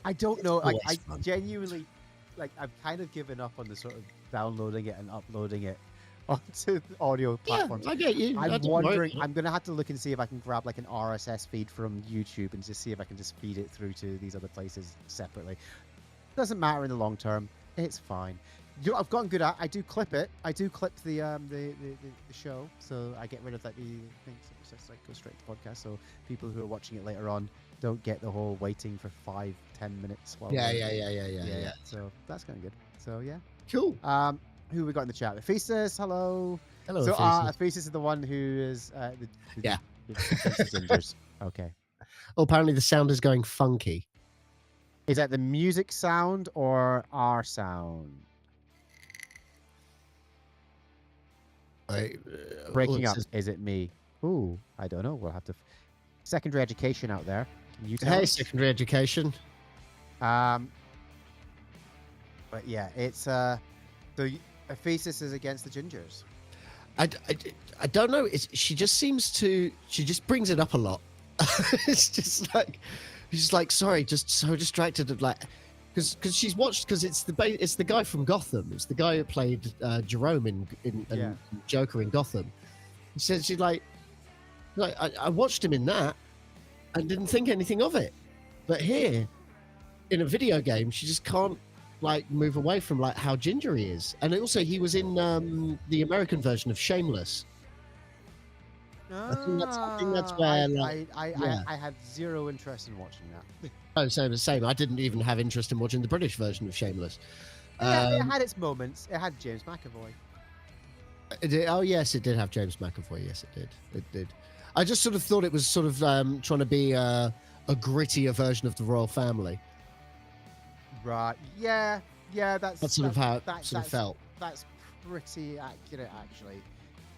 I don't know. Like, I genuinely, like, I've kind of given up on the sort of downloading it and uploading it onto audio platforms. Yeah, I get you. I'm wondering. I'm gonna have to look and see if I can grab like an RSS feed from YouTube and just see if I can just feed it through to these other places separately. Doesn't matter in the long term. It's fine. You know, I've gotten good at. I do clip it. I do clip the show, so I get rid of like the things. So it's like go straight to the podcast, so people who are watching it later on don't get the whole waiting for 5-10 minutes. While Yeah. So that's kind of good. So yeah. Cool. Who we got in the chat? Ephesus, hello. Hello, so Ephesus. Ephesus is the one who is the gingers. Okay. Oh, apparently the sound is going funky. Is that the music sound or our sound? Breaking up. Is it me? Ooh, I don't know. We'll have to. Secondary education out there. Can you tell? Hey, us? secondary education. But yeah, it's the Ephesus is against the gingers. I don't know. She just brings it up a lot. It's just like, she's like, sorry, just so distracted of like, because she's watched, because it's the guy from Gotham. It's the guy who played Jerome in Joker in Gotham. She said she's like I watched him in that and didn't think anything of it, but here in a video game, she just can't like move away from like how ginger he is. And also he was in the American version of Shameless. I think that's where I had zero interest in watching that. Oh, so the same. I didn't even have interest in watching the British version of Shameless. It had its moments. It had James McAvoy. Oh yes, it did have James McAvoy. Yes, it did. I just sort of thought it was sort of trying to be a grittier version of the royal family. Right. Yeah. That's sort of how it sort of felt. That's pretty accurate, actually,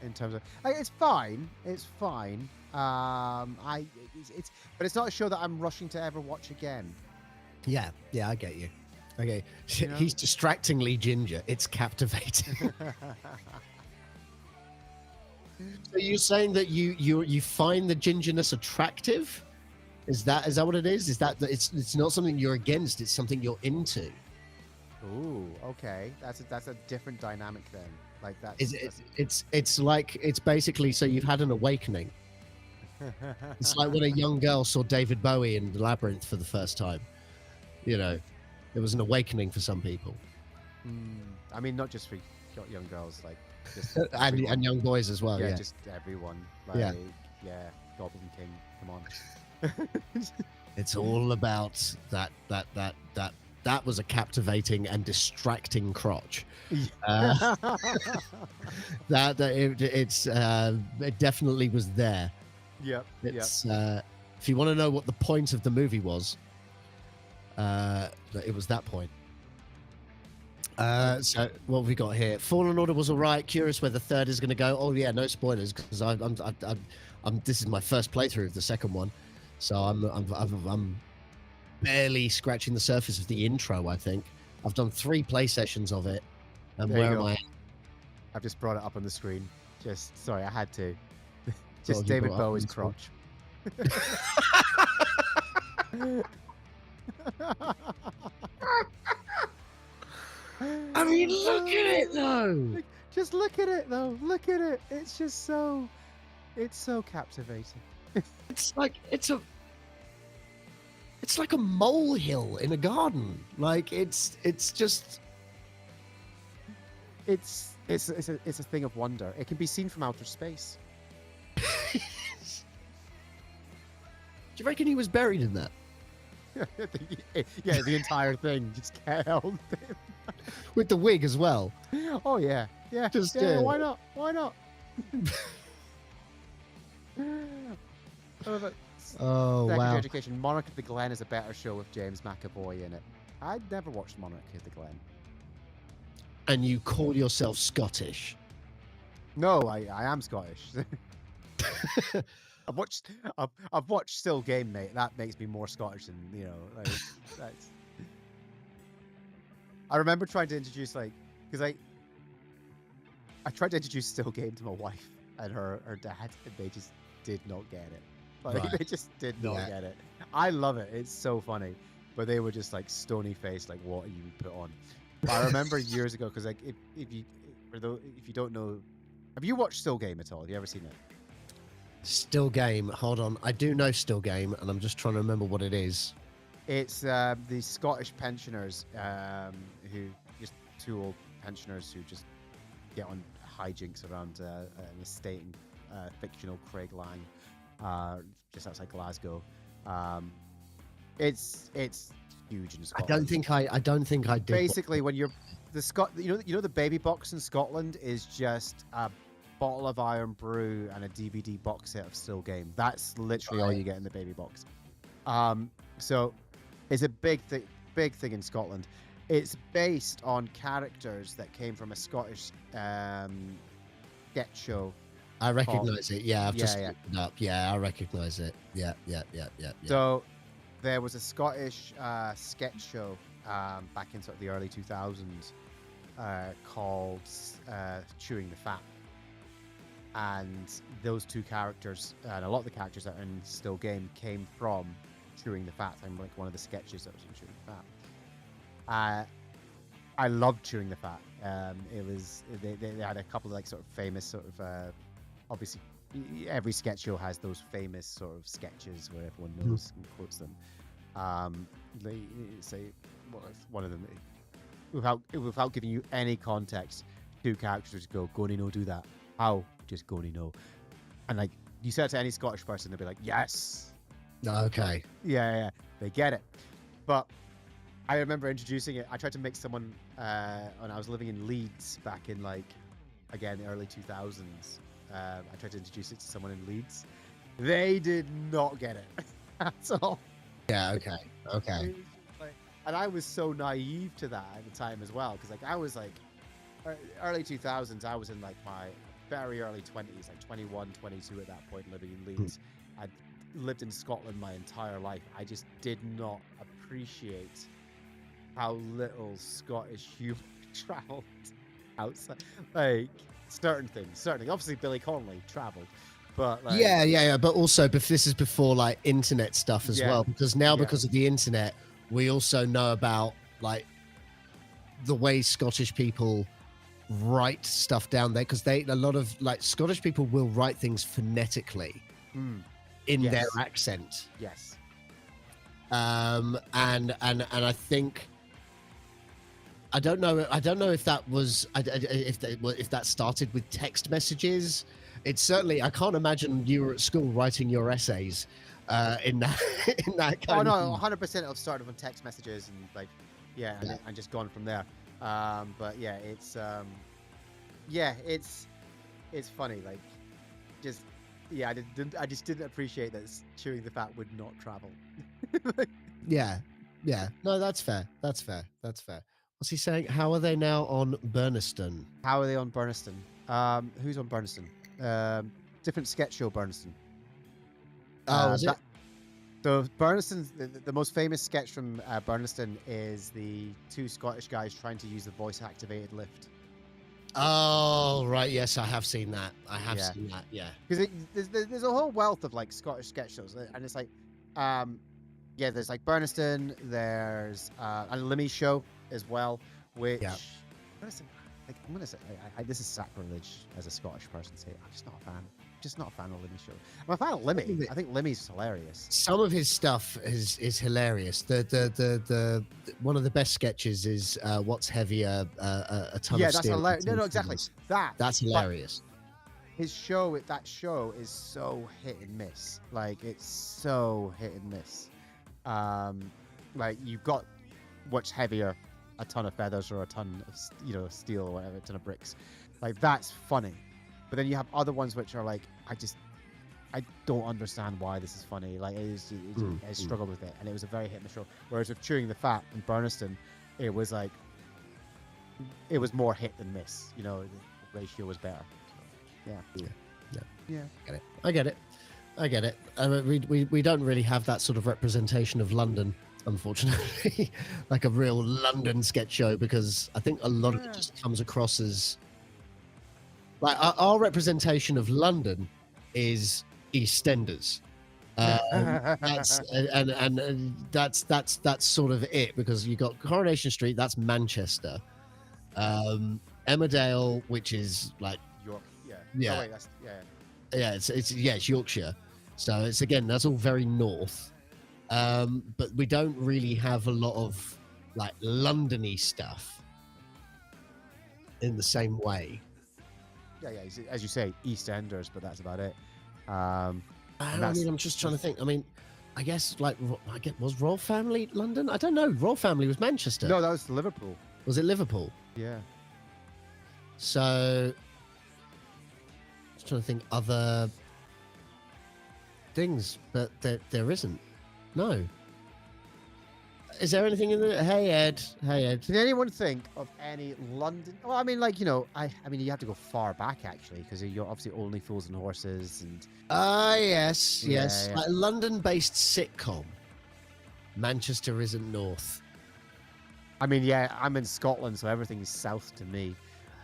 in terms of. It's fine. It's fine. But it's not a show that I'm rushing to ever watch again. Yeah, I get you. Okay, you know? He's distractingly ginger. It's captivating. So you're saying that you find the gingerness attractive? Is that what it is? Is that it's not something you're against? It's something you're into. Ooh, okay. That's a different dynamic then. Like that. It's like, it's basically, so you've had an awakening. It's like when a young girl saw David Bowie in the Labyrinth for the first time. You know, it was an awakening for some people. I mean, not just for young girls, like just and young boys as well. yeah, Yeah, just everyone. Like, Yeah. Goblin King, come on. it's all about that was a captivating and distracting crotch. It definitely was there. Yep. It's if you want to know what the point of the movie was, it was that point. So what have we got here? Fallen Order was all right. Curious where the third is going to go. Oh yeah, no spoilers because I'm this is my first playthrough of the second one, so I'm barely scratching the surface of the intro. I think I've done 3 play sessions of it, and There you where go. am I? I've just brought it up on the screen. Just sorry, I had to. What Just have you David brought up on Bowie's the screen? crotch. I mean, look at it though. Just look at it though. Look at it. It's just so. It's so captivating. It's like a molehill in a garden. Like it's just. It's a thing of wonder. It can be seen from outer space. Do you reckon he was buried in that? Yeah, the entire thing just held. With the wig as well. Oh yeah, yeah. Just, yeah. Why not? Why not? Oh, Secondary wow. Education. Monarch of the Glen is a better show with James McAvoy in it. I'd never watched Monarch of the Glen. And you call yourself Scottish? No, I am Scottish. I've watched Still Game, mate. That makes me more Scottish than like that's. I remember trying to introduce because I tried to introduce Still Game to my wife and her dad, and they just did not get it. Like Right. they just did not Yeah. get it. I love it. It's so funny, but they were just like stony faced, like what you put on. But I remember years ago because like if you don't know, have you watched Still Game at all? Have you ever seen it? Still Game. Hold on. I do know Still Game, and I'm just trying to remember what it is. It's the Scottish pensioners who just 2 old pensioners who just get on hijinks around an estate in fictional Craig Lang, just outside Glasgow. It's huge in I Scotland. don't think I did. Basically, when you're the baby box in Scotland is just a bottle of Iron Brew and a DVD box set of Still Game. That's literally all you get in the baby box. So it's a big thing in Scotland. It's based on characters that came from a Scottish sketch show. I recognize it. Yeah, I've just Yeah. looked it up. Yeah, I recognize it. Yeah. So there was a Scottish sketch show back in sort of the early 2000s called Chewing the Fat. And those 2 characters, and a lot of the characters that are in Still Game came from Chewing the Fat. I'm like one of the sketches that was in Chewing the Fat. I loved Chewing the Fat. It was they had a couple of like sort of famous sort of obviously every sketch show has those famous sort of sketches where everyone knows and quotes them. They say one of them without giving you any context. 2 characters just go no do that. How? Just no. And like you said to any Scottish person, they'll be like, yes. Okay. Yeah, they get it. But I remember introducing it. I tried to make someone when I was living in Leeds back in like again early 2000s. I tried to introduce it to someone in Leeds. They did not get it at all. Yeah. Okay. It was just like, and I was so naive to that at the time as well, because like I was like early 2000s. I was in like my very early 20s, like 21, 22 at that point, living in Leeds. I'd lived in Scotland my entire life. I just did not appreciate how little Scottish humor traveled outside. Like certain things. Obviously, Billy Connolly traveled, but like, Yeah. But also, but this is before like internet stuff as Yeah. well, because now Yeah. because of the internet, we also know about like the way Scottish people write stuff down there, because a lot of like Scottish people will write things phonetically. in their Yes. accent. Yes. And I think I don't know if that was if that started with text messages. It's certainly, I can't imagine you were at school writing your essays in that in that Oh kind no, of 100% it'll start with text messages and like, yeah, Yeah. and just gone from there. But yeah, it's funny. Like, just yeah, I just didn't appreciate that chewing the fat would not travel. Yeah. No, that's fair. That's fair. What's he saying? How are they now on Burniston? How are they on Burniston? Who's on Burniston? Different sketch show Burniston. Oh, is it? The Burniston, the most famous sketch from Burniston is the two Scottish guys trying to use the voice-activated lift. Oh, right. Yes, I have seen that. Yeah. Seen that. Yeah. Because there's a whole wealth of like Scottish sketch shows, and it's like, yeah, there's like Burniston, there's a Limmy show as well, which Yeah. I'm gonna say this is sacrilege as a Scottish person to say. I'm just not a fan. Just not a fan of Limmy show. I'm a fan of Limmy. I think Limmy's hilarious. Some of his stuff is hilarious. The one of the best sketches is What's Heavier, a ton Yeah, of that's steel. hilarious. No, exactly. That's hilarious. His show, that show is so hit and miss. Like, it's so hit and miss. Like, you've got What's Heavier, a ton of feathers or a ton of steel or whatever, a ton of bricks. Like, that's funny. But then you have other ones which are like, I don't understand why this is funny. Like, I struggled with it, and it was a very hit and miss show. Whereas with Chewing the Fat and Burniston, it was like, it was more hit than miss. You know, the ratio was better. So, yeah. I get it. I mean, we don't really have that sort of representation of London, unfortunately, like a real London sketch show, because I think a lot of it just comes across as like our representation of London is EastEnders. That's sort of it, because you got Coronation Street, that's Manchester, Emmerdale, which is like York. Yeah. Oh, wait, it's Yorkshire, so it's, again, that's all very north, but we don't really have a lot of like London-y stuff in the same way. Yeah. As you say, EastEnders, but that's about it. I mean, I'm just trying to think. I mean, I guess was Royal Family London? I don't know. Royal Family was Manchester. No, that was Liverpool. Was it Liverpool? Yeah. So, just trying to think other things, but there isn't. No. Is there anything in the? Hey Ed. Can anyone think of any London? Well, I mean, like, I mean, you have to go far back actually, because you're obviously Only Fools and Horses and. Yes. Yeah. Like a London-based sitcom. Manchester isn't north. I mean, yeah, I'm in Scotland, so everything's south to me.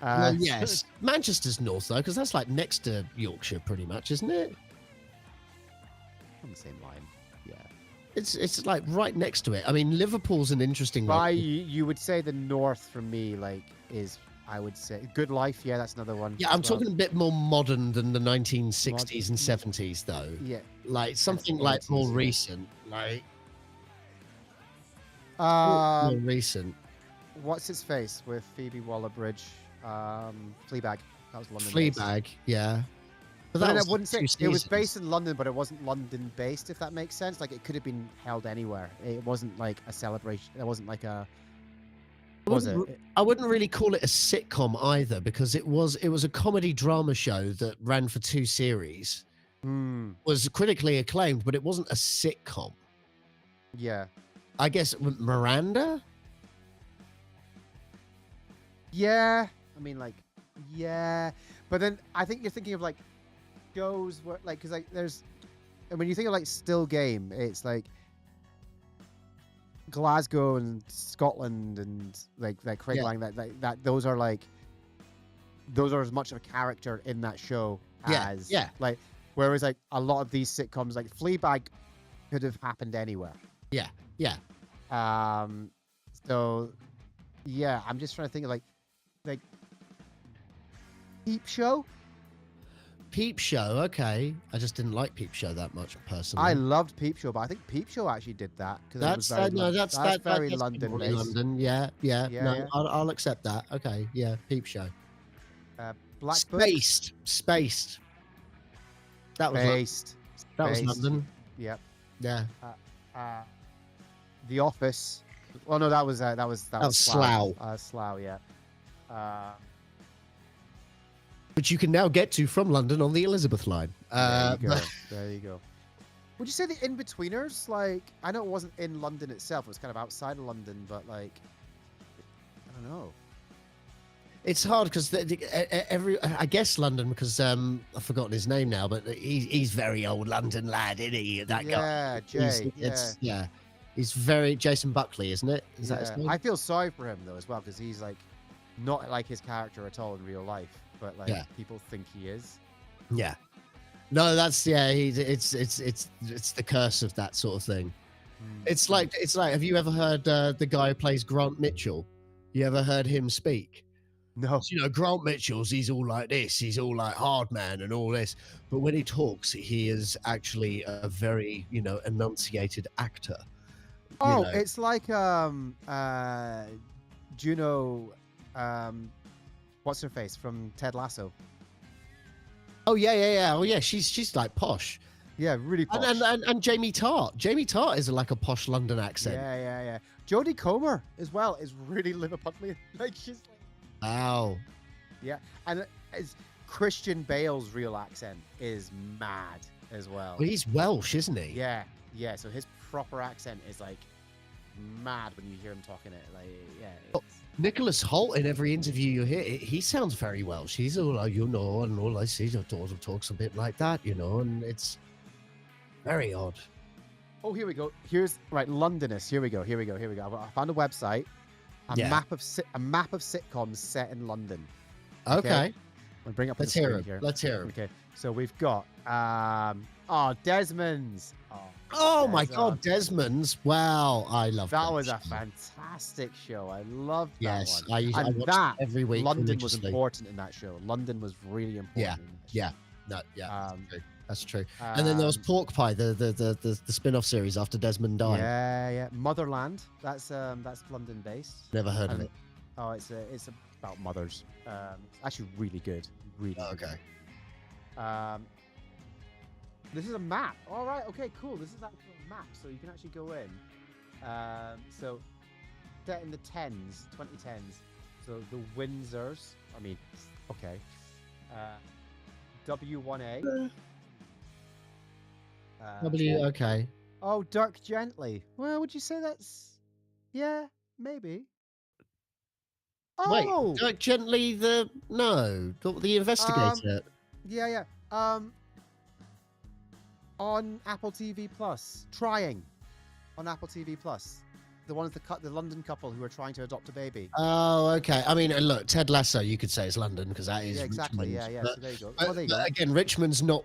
Well, yes, Manchester's north though, because that's like next to Yorkshire, pretty much, isn't it? On the same line. Yeah. It's like right next to it. I mean, Liverpool's an interesting But one. you would say the north for me, like, is, I would say, Good Life. Yeah, that's another one. Yeah, I'm talking a bit more modern than the 1960s and 70s, though. Yeah. Like something like more recent, like more Um, recent. what's its face with Phoebe Waller-Bridge? Fleabag. That was London. Fleabag, yeah. But But then I was wouldn't say two it was seasons. based in London, but it wasn't London based, if that makes sense. Like, it could have been held anywhere. It wasn't like a celebration. It wasn't like a. Was it? I wouldn't really call it a sitcom either, because it was a comedy drama show that ran for 2 series. Was critically acclaimed, but it wasn't a sitcom. Yeah. I guess Miranda. Yeah. I mean, like, yeah. But then I think you're thinking of like shows where, like, because like there's, and when you think of like Still Game, it's like Glasgow and Scotland and like Craig Yeah. Lang, that those are like, those are as much of a character in that show as like, whereas like a lot of these sitcoms, like Fleabag, could have happened anywhere. Yeah. So yeah, I'm just trying to think of like Peep Show. Peep Show. Okay, I just didn't like Peep Show that much personally. I loved Peep Show, but I think Peep Show actually did that because it was very that's very that's London probably based. London. Yeah. No, Yeah. I'll accept that. Okay, yeah, Peep Show. Black Book? Spaced. That was Based. that was London. Yep. Yeah. The Office. Well, no, that was Slough. Slough, yeah. Which you can now get to from London on the Elizabeth line. There you go. There you go. Would you say the In-Betweeners? Like, I know it wasn't in London itself. It was kind of outside of London, but like, I don't know. It's hard because I guess London, because I've forgotten his name now, but he's very old London lad, isn't he? That guy. Yeah, He's very Jason Buckley, isn't it? Is that his name? I feel sorry for him though as well because he's like not like his character at all in real life, but like people think he is. Yeah. No, that's it's the curse of that sort of thing. It's like have you ever heard the guy who plays Grant Mitchell? You ever heard him speak? No. You know, Grant Mitchell's, he's all like this, he's all like hard man and all this. But when he talks, he is actually a very, enunciated actor. Oh, it's like Juno, what's her face from Ted Lasso? Oh yeah. Oh yeah, she's like posh. Yeah, really posh. And Jamie Tart. Jamie Tart is like a posh London accent. Yeah. Jodie Comer as well is really Liverpudlian. Like she's like, wow. Yeah, and it's Christian Bale's real accent is mad as well. Well, he's Welsh, isn't he? Yeah. So his proper accent is like mad when you hear him talking it. Like, yeah. Nicholas Hoult, in every interview you hear, he sounds very Welsh. He's all like, and all I see, your daughter talks a bit like that, and it's very odd. Oh, here we go. Here's Londonist. Here we go. I found a website. A map of sitcoms set in London. Okay. I'll bring up. Let's hear him. Let's hear him. Okay. So we've got Desmond's. Oh my God, Desmond's! Wow, I love that. That was a fantastic show. I loved that one. I watched that every week. London was important in that show. London was really important. That's true. And then there was Pork Pie, the spin-off series after Desmond died. Yeah. Motherland. That's London based. Never heard of it. Oh, it's about mothers. It's actually really good. Really. Oh, okay. Good. This is a map. All right. Okay. Cool. This is actually a map, so you can actually go in. So set in the 2010s. So the Windsors. I mean, okay. W1A. Okay. Oh, Dirk Gently. Well, would you say that's? Yeah, maybe. Oh, wait, Dirk Gently, the investigator. Yeah. On Apple TV Plus, trying on Apple TV Plus. The one with the London couple who are trying to adopt a baby. Oh, okay. I mean, look, Ted Lasso, you could say it's London because that is exactly. Richmond. Yeah. So there you go. Well, there you go. Again, Richmond's not.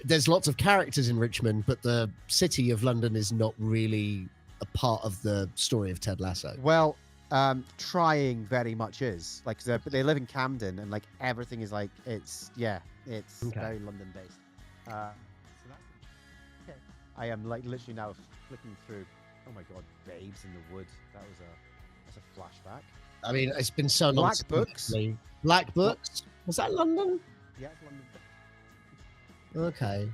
There's lots of characters in Richmond, but the city of London is not really a part of the story of Ted Lasso. Well, trying very much is like they live in Camden and like everything is like it's very London based. So that's okay. I am like literally now flicking through. Oh my God, Babes in the Wood. That's a flashback. I mean, it's been so long. Black Books. Black Books. Was that London? Yeah, it's London. Okay.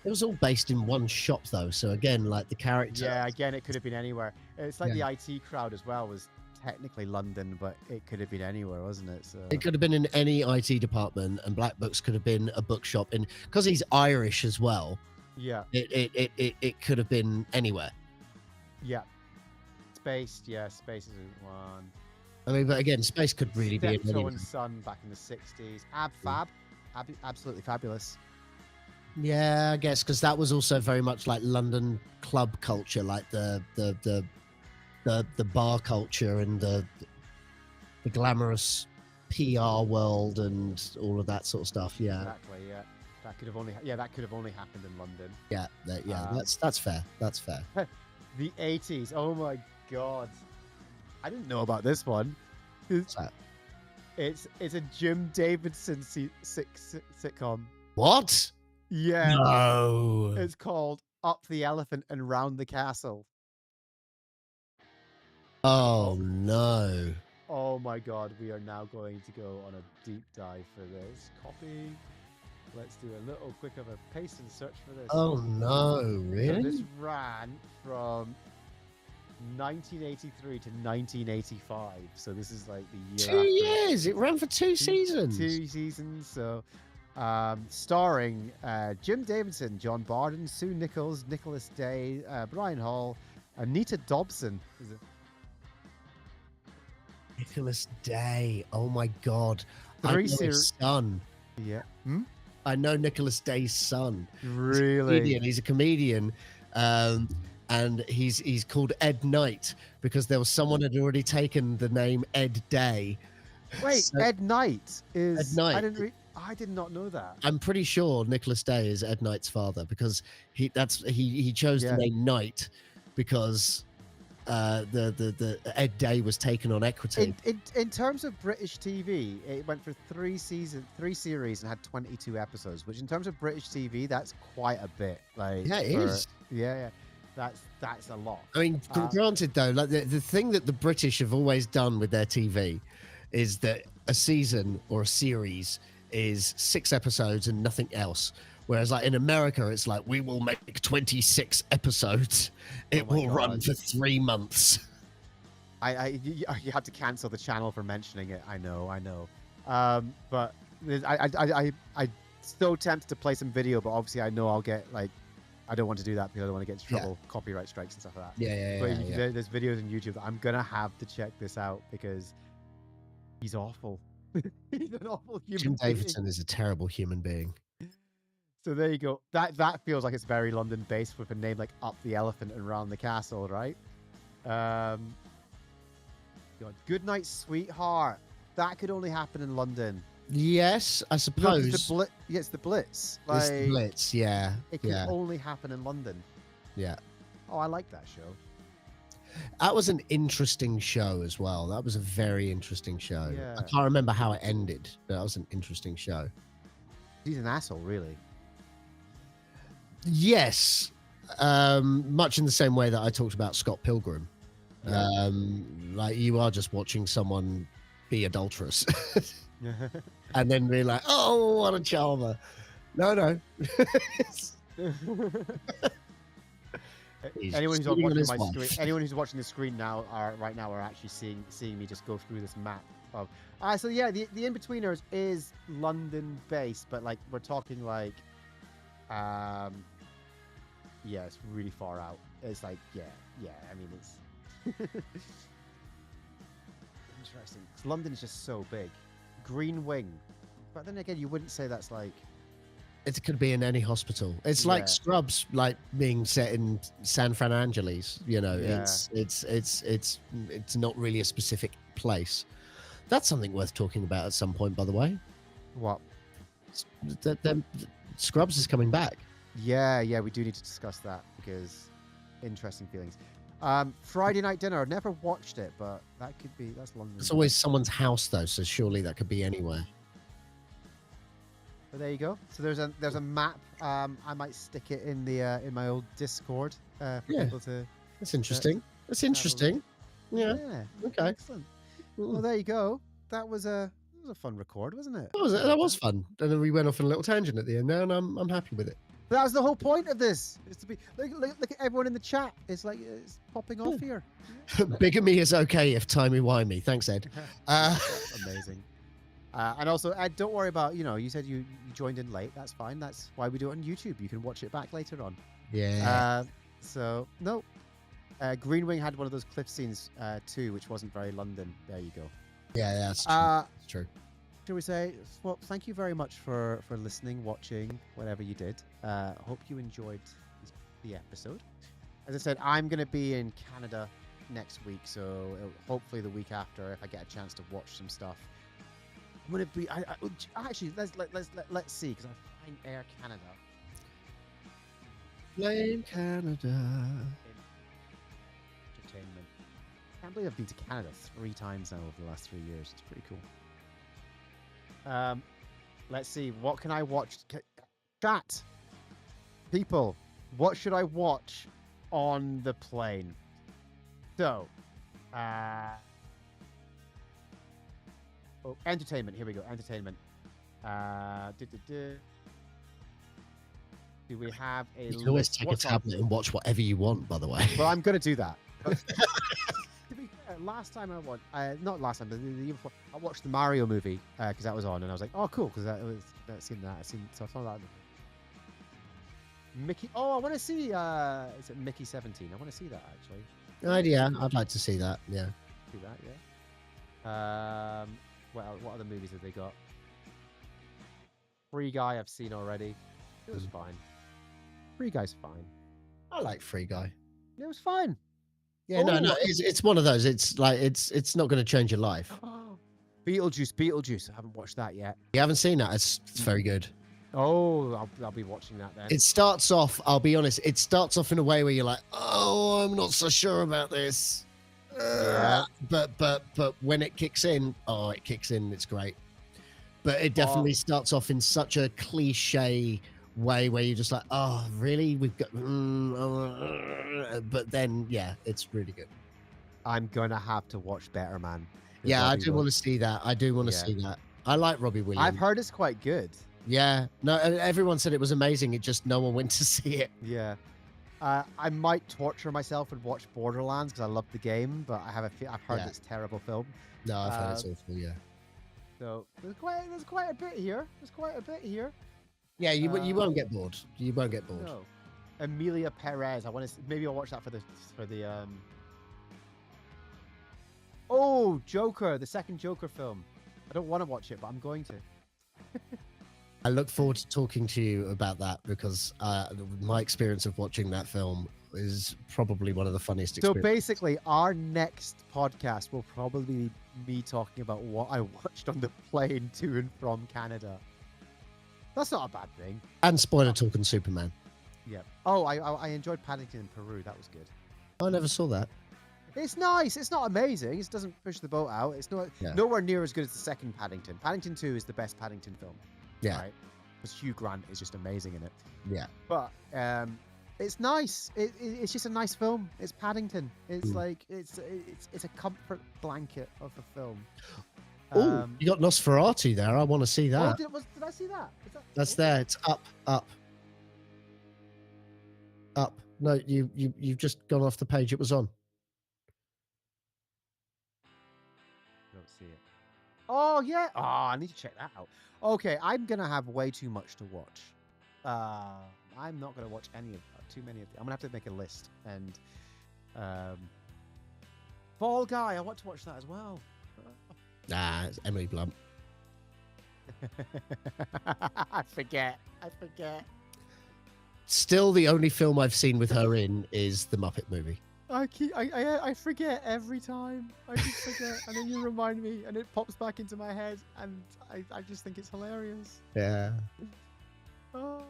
It was all based in one shop though, so again, like the character. Yeah, again, it could have been anywhere. It's like the IT crowd as well was technically London, but it could have been anywhere, wasn't it? So it could have been in any IT department, and Black Books could have been a bookshop in because he's Irish as well. Yeah. It could have been anywhere. Yeah. Space is one. I mean, but again, space could really be in anywhere. and Son back in the 60s. Absolutely fabulous. Yeah, I guess because that was also very much like London club culture, like the bar culture and the glamorous PR world and all of that sort of stuff. Yeah, exactly. Yeah, that could have only happened in London. Yeah, that's fair. That's fair. The 80s. Oh my God, I didn't know about this one. What's that? It's a Jim Davidson sitcom. What? Yeah. No. It's called Up the Elephant and Round the Castle. Oh no. Oh my god, we are now going to go on a deep dive for this. Copy. Let's do a little quick of a paste and search for this. Oh no, So really? this ran from 1983 to 1985. So this is like the year 2 after. years. It ran for two seasons. 2 seasons. So starring Jim Davidson, John Barden, Sue Nichols, Nicholas Day, Brian Hall, Anita Dobson. Is it? Nicholas Day. Oh my god. I Three know his son. Yeah. I know Nicholas Day's son. Really? He's a comedian. And he's called Ed Knight because there was someone had already taken the name Ed Day. Wait, So- Ed Knight is. Ed Knight. I did not know that. I'm pretty sure Nicholas Day is Ed Knight's father because he chose the name Knight because the Ed Day was taken on equity. In terms of British TV, it went for 3 series, and had 22 episodes. Which, in terms of British TV, that's quite a bit. Like, Yeah, it is. Yeah. That's a lot. I mean, granted though, like the thing that the British have always done with their TV is that a season or a series is 6 episodes and nothing else. Whereas like in America, it's like, we will make 26 episodes. It will run for 3 months. You had to cancel the channel for mentioning it. I know. But I so tempted to play some video, but obviously I know I'll get like, I don't want to do that because I don't want to get in trouble, copyright strikes and stuff like that. Yeah. There's videos on YouTube that I'm gonna have to check this out because he's awful. He's an awful human Jim being. Davidson is a terrible human being. So there you go. That feels like it's very London based with a name like Up the Elephant and Round the Castle, right? God, Good Night, Sweetheart. That could only happen in London. Yes, I No, suppose. it's the Blitz. Like, It's the Blitz, yeah. it can only happen in London. Yeah. Oh, I like that show. That was an interesting show as well. That was a very interesting show. Yeah. I can't remember how it ended, but that was an interesting show. He's an asshole, really. Yes. Much in the same way that I talked about Scott Pilgrim. Yeah. Like you are just watching someone be adulterous and then be like, oh, what a charmer. No. Anyone who's cheating on watching his my wife. screen, anyone who's watching the screen now right now are actually seeing me just go through this map of. So yeah, the In-Betweeners is London based, but like we're talking like, yeah, it's really far out. It's like yeah. I mean, it's interesting. 'Cause London is just so big. Green Wing, but then again, you wouldn't say that's like. It could be in any hospital. It's like Scrubs, like being set in San Fran Angeles. You know, it's not really a specific place. That's something worth talking about at some point, by the way. What? Scrubs is coming back. Yeah, we do need to discuss that because interesting feelings. Friday Night Dinner. I've never watched it, but that's London. It's always someone's house though, so surely that could be anywhere. But there you go. So there's a map. I might stick it in in my old Discord for people to. That's interesting. That's interesting. Yeah. Okay. Excellent. Well, there you go. That was a fun record, wasn't it? That was fun. And then we went off on a little tangent at the end there, and I'm happy with it. That was the whole point of this. Is to be look at everyone in the chat. It's like it's popping off here. Bigamy is okay if timey-wimey. Thanks, Ed. Amazing. And also, Ed, don't worry about, you said you joined in late. That's fine. That's why we do it on YouTube. You can watch it back later on. Yeah. So, no. Green Wing had one of those cliff scenes too, which wasn't very London. There you go. Yeah, that's true. That's true. Shall we say, well, thank you very much for listening, watching, whatever you did. Hope you enjoyed the episode. As I said, I'm going to be in Canada next week, so hopefully the week after, if I get a chance to watch some stuff. I'm going to be... actually, let's see, because I find Air Canada. Blame Canada. Entertainment. I can't believe I've been to Canada 3 times now over the last 3 years. It's pretty cool. Let's see. What can I watch? Chat. People, what should I watch on the plane? So, entertainment. Here we go. Entertainment. Do we have a You can always list? take What's a on? tablet and watch whatever you want, by the way. Well, I'm going to do that. But to be fair, last time I watched, not last time, but the year before, I watched the Mario movie because that was on, and I was like, oh, cool, because I've seen that. So I saw that. Mickey. Oh, I want to see. Is it Mickey 17? I want to see that actually. Yeah, I'd like to see that. Yeah. Do that, yeah. What other movies have they got? Free Guy, I've seen already. It was fine. Free Guy's fine. I like Free Guy. It was fine. Yeah, no, it's one of those. It's like it's not going to change your life. Beetlejuice. I haven't watched that yet. You haven't seen that? It's very good. Oh, I'll be watching that then. It starts off. I'll be honest. It starts off in a way where you're like, oh, I'm not so sure about this. Yeah. But when it kicks in, it kicks in. It's great. But it definitely starts off in such a cliche way where you're just like, oh, really? We've got. But then, yeah, it's really good. I'm gonna have to watch Better Man. Yeah, I do want to see that. I do want to see that. I like Robbie Williams. I've heard it's quite good. Yeah, no, everyone said it was amazing. It just no one went to see it. Yeah, I might torture myself and watch Borderlands because I love the game, but I've heard it's a terrible film. No, I've heard it's awful. Yeah. So there's quite a bit here. Yeah, you won't get bored. You won't get bored. No. Emilia Perez. I want to. Maybe I'll watch that for the. Oh, Joker, the second Joker film. I don't want to watch it, but I'm going to. I look forward to talking to you about that because my experience of watching that film is probably one of the funniest experiences. So basically, our next podcast will probably be me talking about what I watched on the plane to and from Canada. That's not a bad thing. And spoiler talking Superman. Yeah. Oh, I enjoyed Paddington in Peru. That was good. I never saw that. It's nice. It's not amazing. It doesn't push the boat out. It's nowhere near as good as the second Paddington. Paddington 2 is the best Paddington film. Yeah. Right? Because Hugh Grant is just amazing in it. Yeah. But it's nice. It's just a nice film. It's Paddington. It's like it's a comfort blanket of a film. Oh, you got Nosferatu there. I want to see that. Did I see that? That's there. It's up. No, you've just gone off the page it was on. Don't see it. Oh yeah. Oh, I need to check that out. Okay, I'm gonna have way too much to watch. I'm not gonna watch any of too many of them. I'm gonna have to make a list. And Fall Guy. I want to watch that as well. It's Emily Blunt. I forget. Still, the only film I've seen with her in is the Muppet movie. I forget every time. I just forget, and then you remind me, and it pops back into my head, and I just think it's hilarious. Yeah. Oh.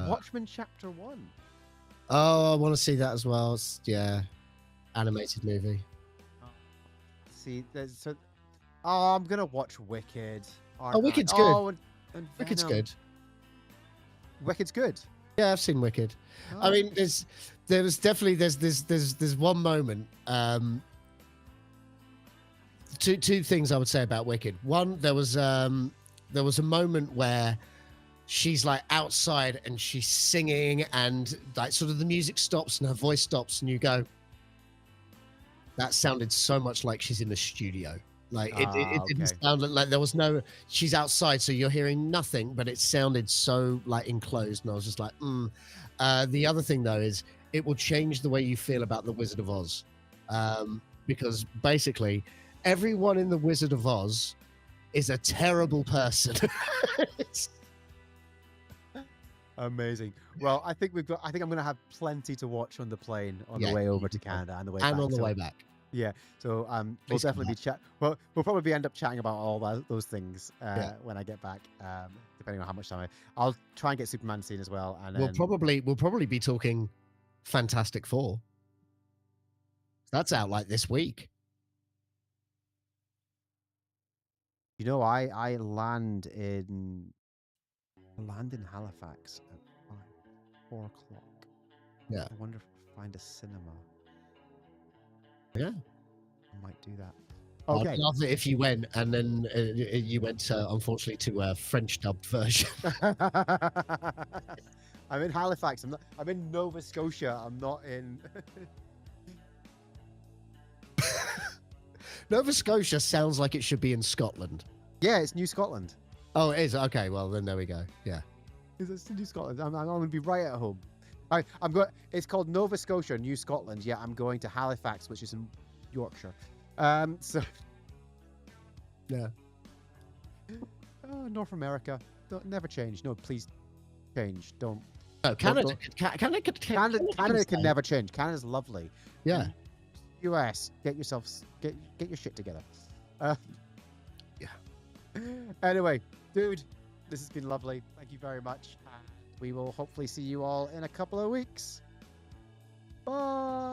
Watchmen Chapter 1. Oh, I want to see that as well. Animated movie. See, I'm gonna watch Wicked. Wicked's good. And Wicked's Venom. good. Wicked's good. Yeah, I've seen Wicked. I mean, there's one moment. Two things I would say about Wicked. One, there was a moment where she's like outside and she's singing, and like sort of the music stops and her voice stops, and you go, that sounded so much like she's in the studio. Like it didn't sound like there was no. She's outside, so you're hearing nothing, but it sounded so like enclosed, and I was just like, The other thing though is it will change the way you feel about the Wizard of Oz, because basically everyone in the Wizard of Oz is a terrible person. Amazing. Well, I think I'm going to have plenty to watch on the plane on the way over to Canada and the way back. And on the way back. Yeah. So we'll definitely be Well, we'll probably end up chatting about all those things when I get back, depending on how much time I'll try and get Superman seen as well. And we'll probably be talking Fantastic Four. That's out like this week. You know, I land in Halifax at 4 o'clock. Yeah. I wonder if I find a cinema. Yeah. I might do that. I'd Okay. love it if you went and then you went, unfortunately, to a French dubbed version. I'm in Halifax. I'm in Nova Scotia. I'm not in. Nova Scotia sounds like it should be in Scotland. Yeah, it's New Scotland. Oh, it is? Okay, well, then there we go. Yeah. It's New Scotland. I'm going to be right at home. I'm going. It's called Nova Scotia, New Scotland. Yeah, I'm going to Halifax, which is in Yorkshire. So. Yeah. North America. Don't, never change. No, please change. Don't. Oh, Canada. Canada can never change. Canada's lovely. Yeah. US, get your shit together. Yeah. Anyway, dude, this has been lovely. Thank you very much. We will hopefully see you all in a couple of weeks. Bye.